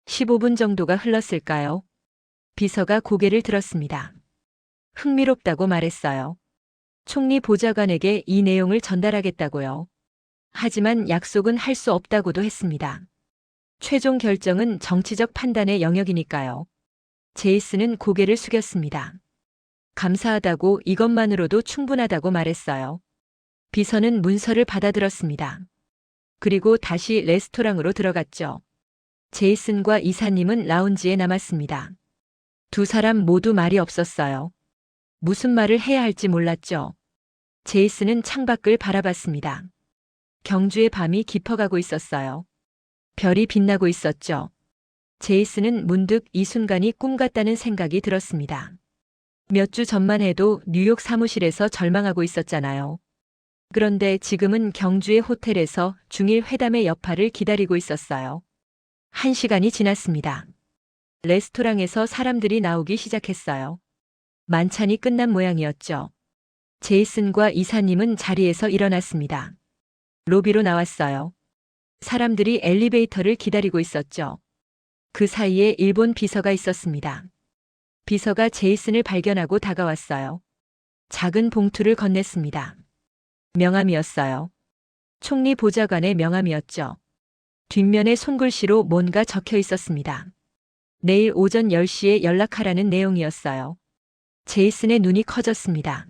15분 정도가 흘렀을까요? 비서가 고개를 들었습니다. 흥미롭다고 말했어요. 총리 보좌관에게 이 내용을 전달하겠다고요. 하지만 약속은 할 수 없다고도 했습니다. 최종 결정은 정치적 판단의 영역이니까요. 제이슨은 고개를 숙였습니다. 감사하다고 이것만으로도 충분하다고 말했어요. 비서는 문서를 받아들었습니다. 그리고 다시 레스토랑으로 들어갔죠. 제이슨과 이사님은 라운지에 남았습니다. 두 사람 모두 말이 없었어요. 무슨 말을 해야 할지 몰랐죠. 제이슨은 창밖을 바라봤습니다. 경주의 밤이 깊어가고 있었어요. 별이 빛나고 있었죠. 제이슨은 문득 이 순간이 꿈 같다는 생각이 들었습니다. 몇 주 전만 해도 뉴욕 사무실에서 절망하고 있었잖아요. 그런데 지금은 경주의 호텔에서 중일 회담의 여파를 기다리고 있었어요. 1시간이 지났습니다. 레스토랑에서 사람들이 나오기 시작했어요. 만찬이 끝난 모양이었죠. 제이슨과 이사님은 자리에서 일어났습니다. 로비로 나왔어요. 사람들이 엘리베이터를 기다리고 있었죠. 그 사이에 일본 비서가 있었습니다. 비서가 제이슨을 발견하고 다가왔어요. 작은 봉투를 건넸습니다. 명함이었어요. 총리 보좌관의 명함이었죠. 뒷면에 손글씨로 뭔가 적혀 있었습니다. 내일 오전 10시에 연락하라는 내용이었어요. 제이슨의 눈이 커졌습니다.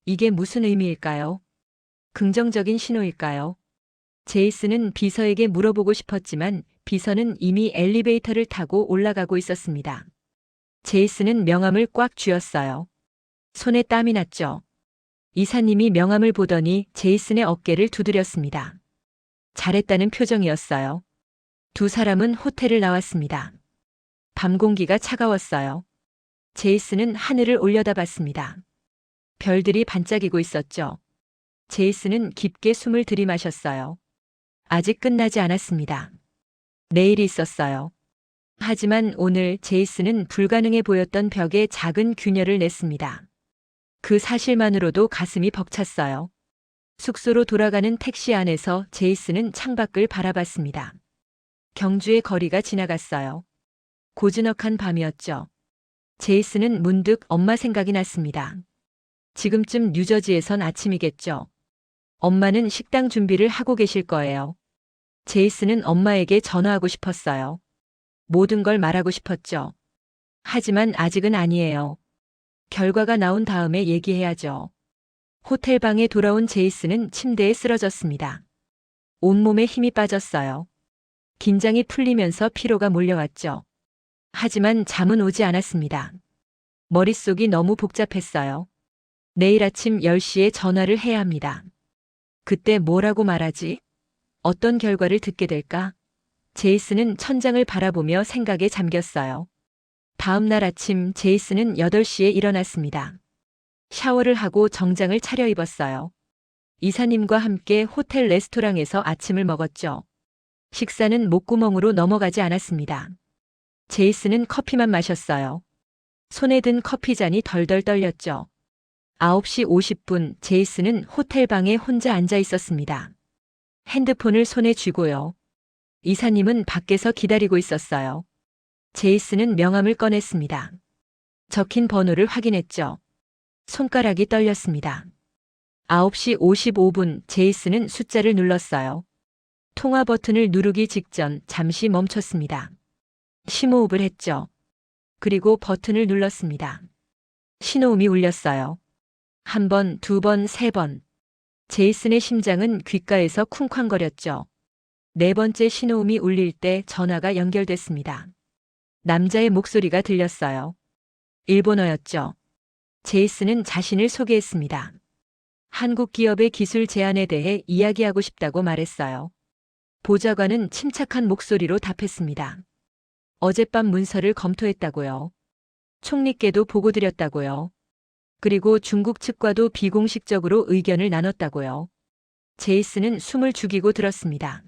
이게 무슨 의미일까요? 긍정적인 신호일까요? 제이슨은 비서에게 물어보고 싶었지만 비서는 이미 엘리베이터를 타고 올라가고 있었습니다. 제이슨은 명함을 꽉 쥐었어요. 손에 땀이 났죠. 이사님이 명함을 보더니 제이슨의 어깨를 두드렸습니다. 잘했다는 표정이었어요. 두 사람은 호텔을 나왔습니다. 밤 공기가 차가웠어요. 제이슨은 하늘을 올려다봤습니다. 별들이 반짝이고 있었죠. 제이슨은 깊게 숨을 들이마셨어요. 아직 끝나지 않았습니다. 내일이 있었어요. 하지만 오늘 제이슨은 불가능해 보였던 벽에 작은 균열을 냈습니다. 그 사실만으로도 가슴이 벅찼어요. 숙소로 돌아가는 택시 안에서 제이슨은 창밖을 바라봤습니다. 경주의 거리가 지나갔어요. 고즈넉한 밤이었죠. 제이슨은 문득 엄마 생각이 났습니다. 지금쯤 뉴저지에선 아침이겠죠. 엄마는 식당 준비를 하고 계실 거예요. 제이슨은 엄마에게 전화하고 싶었어요. 모든 걸 말하고 싶었죠. 하지만 아직은 아니에요. 결과가 나온 다음에 얘기해야죠. 호텔 방에 돌아온 제이슨은 침대에 쓰러졌습니다. 온몸에 힘이 빠졌어요. 긴장이 풀리면서 피로가 몰려왔죠. 하지만 잠은 오지 않았습니다. 머릿속이 너무 복잡했어요. 내일 아침 10시에 전화를 해야 합니다. 그때 뭐라고 말하지? 어떤 결과를 듣게 될까? 제이슨은 천장을 바라보며 생각에 잠겼어요. 다음 날 아침 제이슨은 8시에 일어났습니다. 샤워를 하고 정장을 차려입었어요. 이사님과 함께 호텔 레스토랑에서 아침을 먹었죠. 식사는 목구멍으로 넘어가지 않았습니다. 제이슨은 커피만 마셨어요. 손에 든 커피잔이 덜덜 떨렸죠. 9시 50분 제이슨은 호텔 방에 혼자 앉아 있었습니다. 핸드폰을 손에 쥐고요. 이사님은 밖에서 기다리고 있었어요. 제이슨은 명함을 꺼냈습니다. 적힌 번호를 확인했죠. 손가락이 떨렸습니다. 9시 55분 제이슨은 숫자를 눌렀어요. 통화 버튼을 누르기 직전 잠시 멈췄습니다. 심호흡을 했죠. 그리고 버튼을 눌렀습니다. 신호음이 울렸어요. 한 번, 두 번, 세 번. 제이슨의 심장은 귓가에서 쿵쾅거렸죠. 네 번째 신호음이 울릴 때 전화가 연결됐습니다. 남자의 목소리가 들렸어요. 일본어였죠. 제이슨은 자신을 소개했습니다. 한국 기업의 기술 제안에 대해 이야기하고 싶다고 말했어요. 보좌관은 침착한 목소리로 답했습니다. 어젯밤 문서를 검토했다고요. 총리께도 보고드렸다고요. 그리고 중국 측과도 비공식적으로 의견을 나눴다고요. 제이슨은 숨을 죽이고 들었습니다.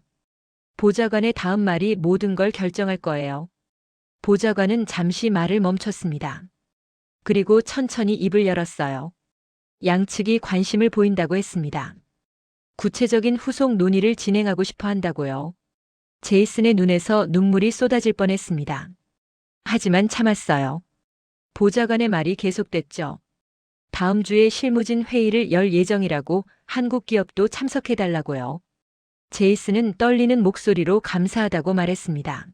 보좌관의 다음 말이 모든 걸 결정할 거예요. 보좌관은 잠시 말을 멈췄습니다. 그리고 천천히 입을 열었어요. 양측이 관심을 보인다고 했습니다. 구체적인 후속 논의를 진행하고 싶어 한다고요. 제이슨의 눈에서 눈물이 쏟아질 뻔했습니다. 하지만 참았어요. 보좌관의 말이 계속됐죠. 다음 주에 실무진 회의를 열 예정이라고 한국 기업도 참석해달라고요. 제이슨은 떨리는 목소리로 감사하다고 말했습니다.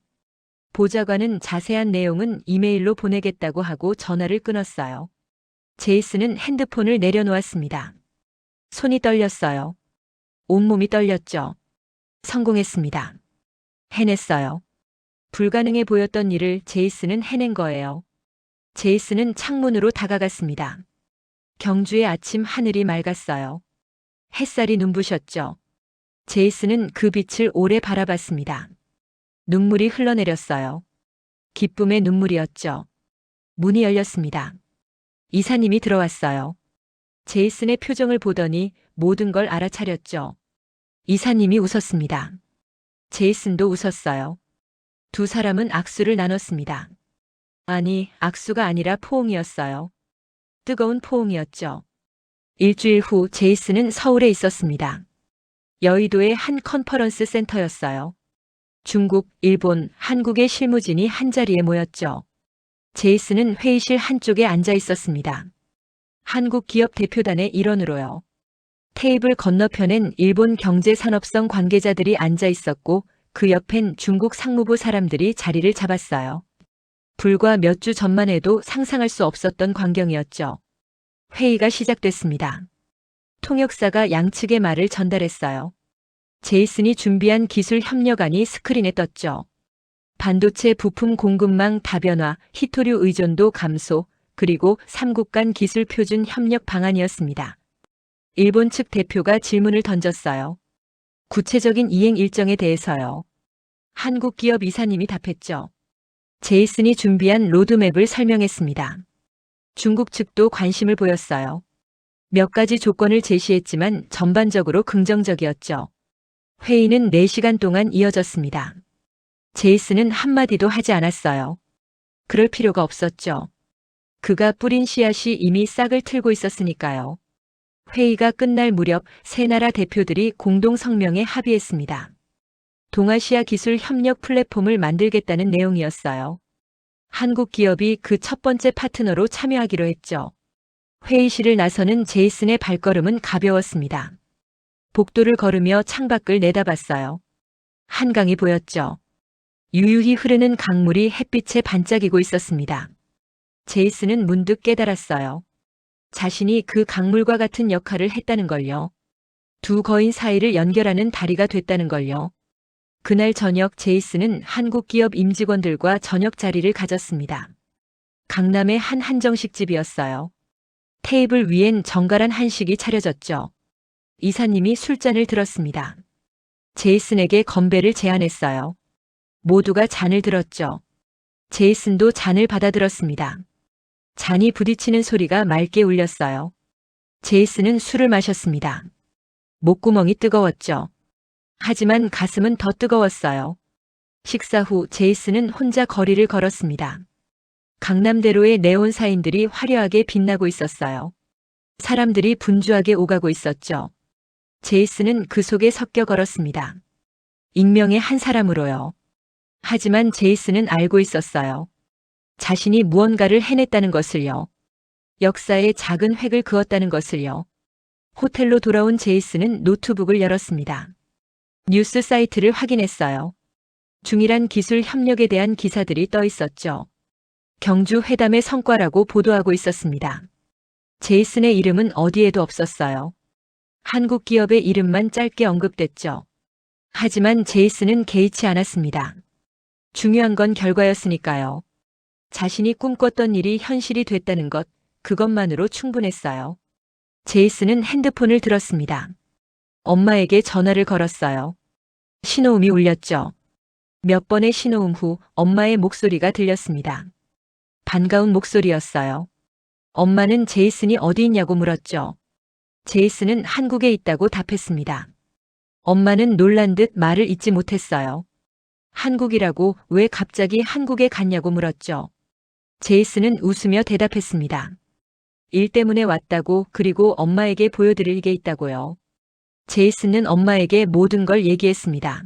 보좌관은 자세한 내용은 이메일로 보내겠다고 하고 전화를 끊었어요. 제이슨은 핸드폰을 내려놓았습니다. 손이 떨렸어요. 온몸이 떨렸죠. 성공했습니다. 해냈어요. 불가능해 보였던 일을 제이슨은 해낸 거예요. 제이슨은 창문으로 다가갔습니다. 경주의 아침 하늘이 맑았어요. 햇살이 눈부셨죠. 제이슨은 그 빛을 오래 바라봤습니다. 눈물이 흘러내렸어요. 기쁨의 눈물이었죠. 문이 열렸습니다. 이사님이 들어왔어요. 제이슨의 표정을 보더니 모든 걸 알아차렸죠. 이사님이 웃었습니다. 제이슨도 웃었어요. 두 사람은 악수를 나눴습니다. 아니, 악수가 아니라 포옹이었어요. 뜨거운 포옹이었죠. 일주일 후 제이슨은 서울에 있었습니다. 여의도의 한 컨퍼런스 센터였어요. 중국, 일본, 한국의 실무진이 한자리에 모였죠. 제이슨은 회의실 한쪽에 앉아 있었습니다. 한국 기업 대표단의 일원으로요. 테이블 건너편엔 일본 경제산업성 관계자들이 앉아 있었고 그 옆엔 중국 상무부 사람들이 자리를 잡았어요. 불과 몇 주 전만 해도 상상할 수 없었던 광경이었죠. 회의가 시작됐습니다. 통역사가 양측의 말을 전달했어요. 제이슨이 준비한 기술 협력안이 스크린에 떴죠. 반도체 부품 공급망 다변화, 히토류 의존도 감소, 그리고 3국 간 기술 표준 협력 방안이었습니다. 일본 측 대표가 질문을 던졌어요. 구체적인 이행 일정에 대해서요. 한국 기업 이사님이 답했죠. 제이슨이 준비한 로드맵을 설명했습니다. 중국 측도 관심을 보였어요. 몇 가지 조건을 제시했지만 전반적으로 긍정적이었죠. 회의는 4시간 동안 이어졌습니다. 제이슨은 한마디도 하지 않았어요. 그럴 필요가 없었죠. 그가 뿌린 씨앗이 이미 싹을 틀고 있었으니까요. 회의가 끝날 무렵 세 나라 대표들이 공동 성명에 합의했습니다. 동아시아 기술 협력 플랫폼을 만들겠다는 내용이었어요. 한국 기업이 그 첫 번째 파트너로 참여하기로 했죠. 회의실을 나서는 제이슨의 발걸음은 가벼웠습니다. 복도를 걸으며 창밖을 내다봤어요. 한강이 보였죠. 유유히 흐르는 강물이 햇빛에 반짝이고 있었습니다. 제이슨은 문득 깨달았어요. 자신이 그 강물과 같은 역할을 했다는 걸요. 두 거인 사이를 연결하는 다리가 됐다는 걸요. 그날 저녁 제이슨은 한국 기업 임직원들과 저녁 자리를 가졌습니다. 강남의 한 한정식집이었어요. 테이블 위엔 정갈한 한식이 차려졌죠. 이사님이 술잔을 들었습니다. 제이슨에게 건배를 제안했어요. 모두가 잔을 들었죠. 제이슨도 잔을 받아들었습니다. 잔이 부딪히는 소리가 맑게 울렸어요. 제이슨은 술을 마셨습니다. 목구멍이 뜨거웠죠. 하지만 가슴은 더 뜨거웠어요. 식사 후 제이슨은 혼자 거리를 걸었습니다. 강남대로의 네온 사인들이 화려하게 빛나고 있었어요. 사람들이 분주하게 오가고 있었죠. 제이슨은 그 속에 섞여 걸었습니다. 익명의 한 사람으로요. 하지만 제이슨은 알고 있었어요. 자신이 무언가를 해냈다는 것을요. 역사에 작은 획을 그었다는 것을요. 호텔로 돌아온 제이슨은 노트북을 열었습니다. 뉴스 사이트를 확인했어요. 중이란 기술 협력에 대한 기사들이 떠 있었죠. 경주 회담의 성과라고 보도하고 있었습니다. 제이슨의 이름은 어디에도 없었어요. 한국 기업의 이름만 짧게 언급됐죠. 하지만 제이슨은 개의치 않았습니다. 중요한 건 결과였으니까요. 자신이 꿈꿨던 일이 현실이 됐다는 것, 그것만으로 충분했어요. 제이슨은 핸드폰을 들었습니다. 엄마에게 전화를 걸었어요. 신호음이 울렸죠. 몇 번의 신호음 후 엄마의 목소리가 들렸습니다. 반가운 목소리였어요. 엄마는 제이슨이 어디 있냐고 물었죠. 제이슨은 한국에 있다고 답했습니다. 엄마는 놀란 듯 말을 잇지 못했어요. 한국이라고 왜 갑자기 한국에 갔냐고 물었죠. 제이슨은 웃으며 대답했습니다. 일 때문에 왔다고 그리고 엄마에게 보여드릴 게 있다고요. 제이슨은 엄마에게 모든 걸 얘기했습니다.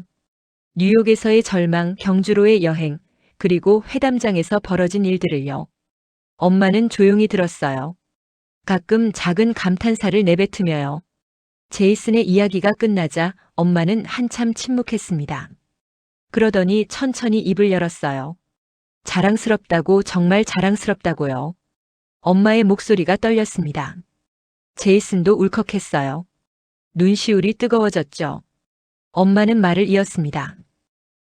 뉴욕에서의 절망, 경주로의 여행, 그리고 회담장에서 벌어진 일들을요. 엄마는 조용히 들었어요. 가끔 작은 감탄사를 내뱉으며요. 제이슨의 이야기가 끝나자 엄마는 한참 침묵했습니다. 그러더니 천천히 입을 열었어요. 자랑스럽다고, 정말 자랑스럽다고요. 엄마의 목소리가 떨렸습니다. 제이슨도 울컥했어요. 눈시울이 뜨거워졌죠. 엄마는 말을 이었습니다.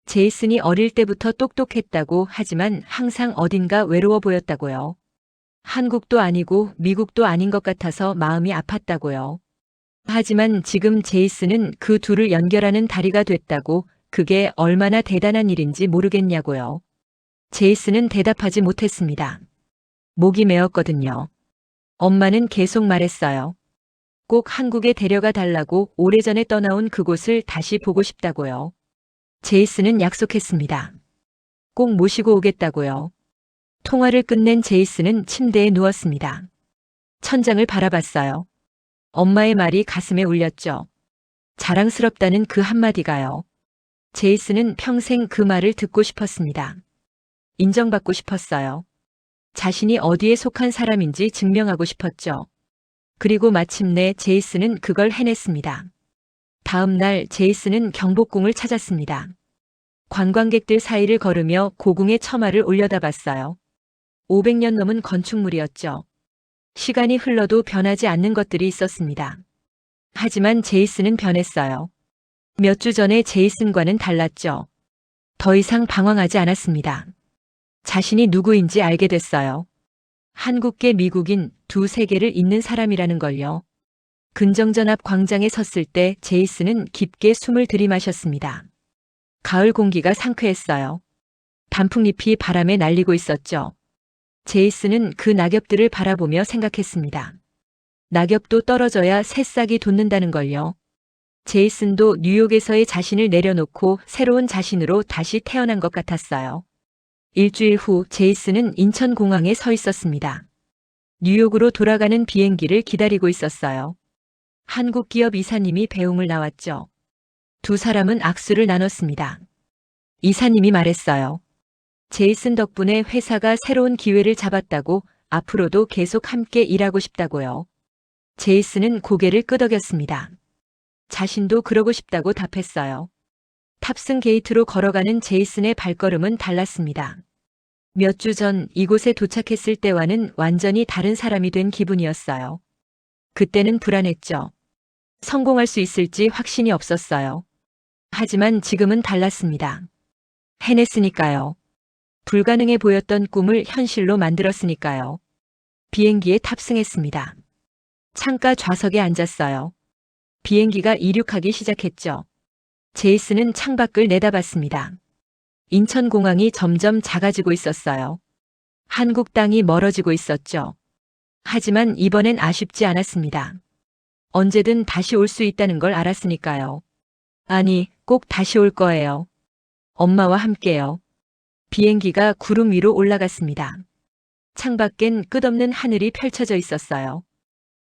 제이슨이 어릴 때부터 똑똑했다고, 하지만 항상 어딘가 외로워 보였다고요. 한국도 아니고 미국도 아닌 것 같아서 마음이 아팠다고요. 하지만 지금 제이슨은 그 둘을 연결하는 다리가 됐다고, 그게 얼마나 대단한 일인지 모르겠냐고요. 제이슨은 대답하지 못했습니다. 목이 메었거든요. 엄마는 계속 말했어요. 꼭 한국에 데려가 달라고, 오래전에 떠나온 그곳을 다시 보고 싶다고요. 제이슨은 약속했습니다. 꼭 모시고 오겠다고요. 통화를 끝낸 제이슨은 침대에 누웠습니다. 천장을 바라봤어요. 엄마의 말이 가슴에 울렸죠. 자랑스럽다는 그 한마디가요. 제이슨은 평생 그 말을 듣고 싶었습니다. 인정받고 싶었어요. 자신이 어디에 속한 사람인지 증명하고 싶었죠. 그리고 마침내 제이슨은 그걸 해냈습니다. 다음 날 제이슨은 경복궁을 찾았습니다. 관광객들 사이를 걸으며 고궁의 처마를 올려다봤어요. 500년 넘은 건축물이었죠. 시간이 흘러도 변하지 않는 것들이 있었습니다. 하지만 제이슨은 변했어요. 몇 주 전에 제이슨과는 달랐죠. 더 이상 방황하지 않았습니다. 자신이 누구인지 알게 됐어요. 한국계 미국인 두 세계를 잇는 사람이라는 걸요. 근정전 앞 광장에 섰을 때 제이슨은 깊게 숨을 들이마셨습니다. 가을 공기가 상쾌했어요. 단풍잎이 바람에 날리고 있었죠. 제이슨은 그 낙엽들을 바라보며 생각했습니다. 낙엽도 떨어져야 새싹이 돋는다는 걸요. 제이슨도 뉴욕에서의 자신을 내려놓고 새로운 자신으로 다시 태어난 것 같았어요. 일주일 후 제이슨은 인천공항에 서 있었습니다. 뉴욕으로 돌아가는 비행기를 기다리고 있었어요. 한국 기업 이사님이 배웅을 나왔죠. 두 사람은 악수를 나눴습니다. 이사님이 말했어요. 제이슨 덕분에 회사가 새로운 기회를 잡았다고, 앞으로도 계속 함께 일하고 싶다고요. 제이슨은 고개를 끄덕였습니다. 자신도 그러고 싶다고 답했어요. 탑승 게이트로 걸어가는 제이슨의 발걸음은 달랐습니다. 몇 주 전 이곳에 도착했을 때와는 완전히 다른 사람이 된 기분이었어요. 그때는 불안했죠. 성공할 수 있을지 확신이 없었어요. 하지만 지금은 달랐습니다. 해냈으니까요. 불가능해 보였던 꿈을 현실로 만들었으니까요. 비행기에 탑승했습니다. 창가 좌석에 앉았어요. 비행기가 이륙하기 시작했죠. 제이슨은 창밖을 내다봤습니다. 인천공항이 점점 작아지고 있었어요. 한국 땅이 멀어지고 있었죠. 하지만 이번엔 아쉽지 않았습니다. 언제든 다시 올 수 있다는 걸 알았으니까요. 아니, 꼭 다시 올 거예요. 엄마와 함께요. 비행기가 구름 위로 올라갔습니다. 창밖엔 끝없는 하늘이 펼쳐져 있었어요.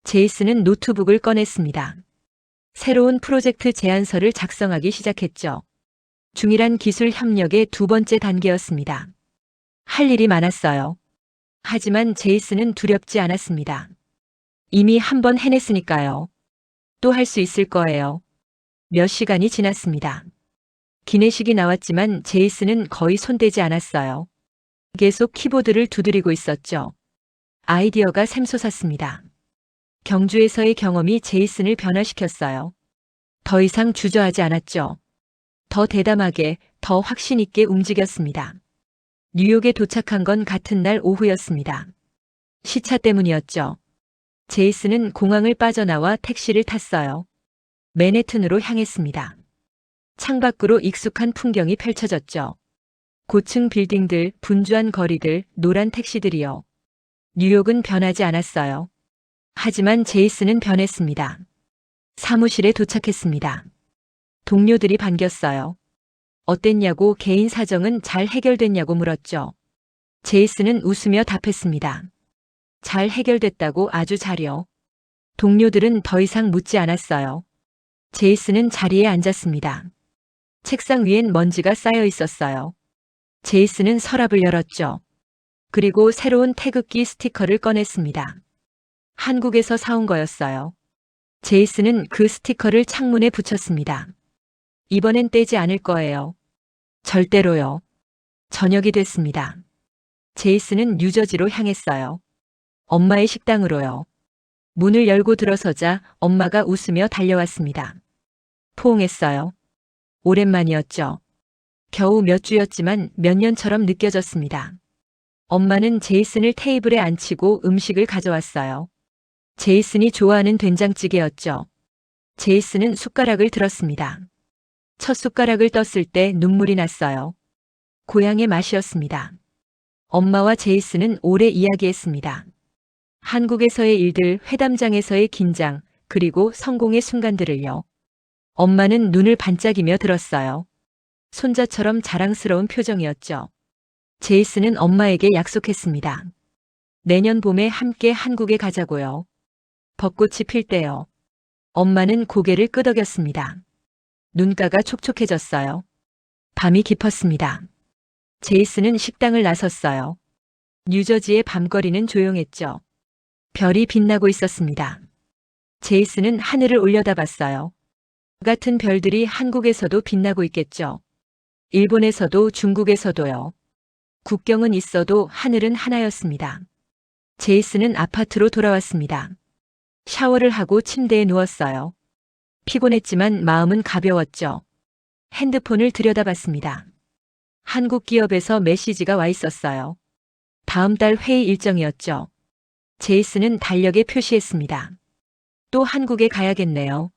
제이슨은 노트북을 꺼냈습니다. 새로운 프로젝트 제안서를 작성하기 시작했죠. 중이란 기술 협력의 두 번째 단계였습니다. 할 일이 많았어요. 하지만 제이슨은 두렵지 않았습니다. 이미 한 번 해냈으니까요. 또 할 수 있을 거예요. 몇 시간이 지났습니다. 기내식이 나왔지만 제이슨은 거의 손대지 않았어요. 계속 키보드를 두드리고 있었죠. 아이디어가 샘솟았습니다. 경주에서의 경험이 제이슨을 변화시켰어요. 더 이상 주저하지 않았죠. 더 대담하게, 더 확신 있게 움직였습니다. 뉴욕에 도착한 건 같은 날 오후였습니다. 시차 때문이었죠. 제이슨은 공항을 빠져나와 택시를 탔어요. 맨해튼으로 향했습니다. 창밖으로 익숙한 풍경이 펼쳐졌죠. 고층 빌딩들, 분주한 거리들, 노란 택시들이요. 뉴욕은 변하지 않았어요. 하지만 제이슨은 변했습니다. 사무실에 도착했습니다. 동료들이 반겼어요. 어땠냐고, 개인 사정은 잘 해결됐냐고 물었죠. 제이슨은 웃으며 답했습니다. 잘 해결됐다고, 아주 잘요. 동료들은 더 이상 묻지 않았어요. 제이슨은 자리에 앉았습니다. 책상 위엔 먼지가 쌓여 있었어요. 제이슨은 서랍을 열었죠. 그리고 새로운 태극기 스티커를 꺼냈습니다. 한국에서 사온 거였어요. 제이슨은 그 스티커를 창문에 붙였습니다. 이번엔 떼지 않을 거예요. 절대로요. 저녁이 됐습니다. 제이슨은 뉴저지로 향했어요. 엄마의 식당으로요. 문을 열고 들어서자 엄마가 웃으며 달려왔습니다. 포옹했어요. 오랜만이었죠. 겨우 몇 주였지만 몇 년처럼 느껴졌습니다. 엄마는 제이슨을 테이블에 앉히고 음식을 가져왔어요. 제이슨이 좋아하는 된장찌개였죠. 제이슨은 숟가락을 들었습니다. 첫 숟가락을 떴을 때 눈물이 났어요. 고향의 맛이었습니다. 엄마와 제이슨은 오래 이야기했습니다. 한국에서의 일들, 회담장에서의 긴장, 그리고 성공의 순간들을요. 엄마는 눈을 반짝이며 들었어요. 손자처럼 자랑스러운 표정이었죠. 제이슨은 엄마에게 약속했습니다. 내년 봄에 함께 한국에 가자고요. 벚꽃이 필 때요. 엄마는 고개를 끄덕였습니다. 눈가가 촉촉해졌어요. 밤이 깊었습니다. 제이슨은 식당을 나섰어요. 뉴저지의 밤거리는 조용했죠. 별이 빛나고 있었습니다. 제이슨은 하늘을 올려다봤어요. 같은 별들이 한국에서도 빛나고 있겠죠. 일본에서도, 중국에서도요. 국경은 있어도 하늘은 하나였습니다. 제이슨은 아파트로 돌아왔습니다. 샤워를 하고 침대에 누웠어요. 피곤했지만 마음은 가벼웠죠. 핸드폰을 들여다봤습니다. 한국 기업에서 메시지가 와 있었어요. 다음 달 회의 일정이었죠. 제이슨은 달력에 표시했습니다. 또 한국에 가야겠네요.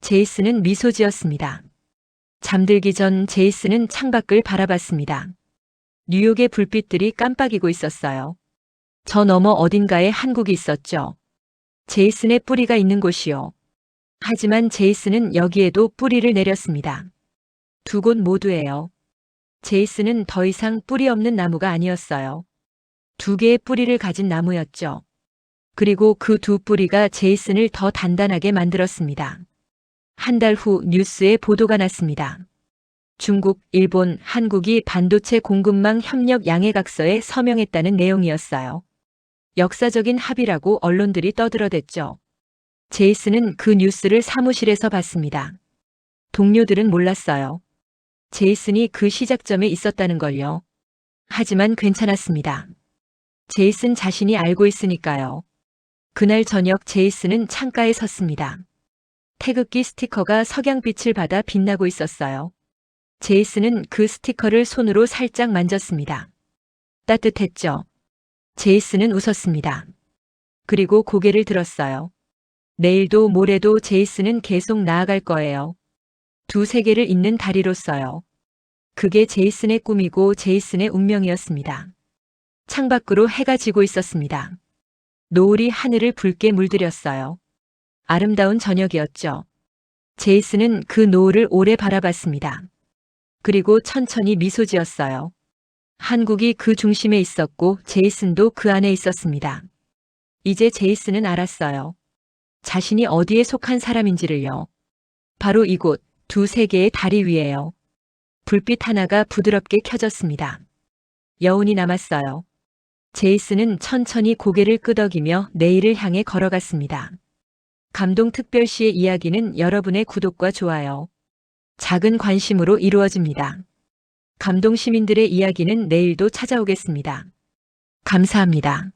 제이슨은 미소 지었습니다. 잠들기 전 제이슨은 창밖을 바라봤습니다. 뉴욕의 불빛들이 깜빡이고 있었어요. 저 너머 어딘가에 한국이 있었죠. 제이슨의 뿌리가 있는 곳이요. 하지만 제이슨은 여기에도 뿌리를 내렸습니다. 두 곳 모두에요. 제이슨은 더 이상 뿌리 없는 나무가 아니었어요. 두 개의 뿌리를 가진 나무였죠. 그리고 그 두 뿌리가 제이슨을 더 단단하게 만들었습니다. 한 달 후 뉴스에 보도가 났습니다. 중국, 일본, 한국이 반도체 공급망 협력 양해각서에 서명했다는 내용이었어요. 역사적인 합의라고 언론들이 떠들어댔죠. 제이슨은 그 뉴스를 사무실에서 봤습니다. 동료들은 몰랐어요. 제이슨이 그 시작점에 있었다는 걸요. 하지만 괜찮았습니다. 제이슨 자신이 알고 있으니까요. 그날 저녁 제이슨은 창가에 섰습니다. 태극기 스티커가 석양빛을 받아 빛나고 있었어요. 제이슨은 그 스티커를 손으로 살짝 만졌습니다. 따뜻했죠. 제이슨은 웃었습니다. 그리고 고개를 들었어요. 내일도 모레도 제이슨은 계속 나아갈 거예요. 두 세계를 잇는 다리로서요. 그게 제이슨의 꿈이고 제이슨의 운명이었습니다. 창밖으로 해가 지고 있었습니다. 노을이 하늘을 붉게 물들였어요. 아름다운 저녁이었죠. 제이슨은 그 노을을 오래 바라봤습니다. 그리고 천천히 미소 지었어요. 한국이 그 중심에 있었고 제이슨도 그 안에 있었습니다. 이제 제이슨은 알았어요. 자신이 어디에 속한 사람인지를요. 바로 이곳 두 세계의 다리 위에요. 불빛 하나가 부드럽게 켜졌습니다. 여운이 남았어요. 제이슨은 천천히 고개를 끄덕이며 내일을 향해 걸어갔습니다. 감동특별시의 이야기는 여러분의 구독과 좋아요, 작은 관심으로 이루어집니다. 감동시민들의 이야기는 내일도 찾아오겠습니다. 감사합니다.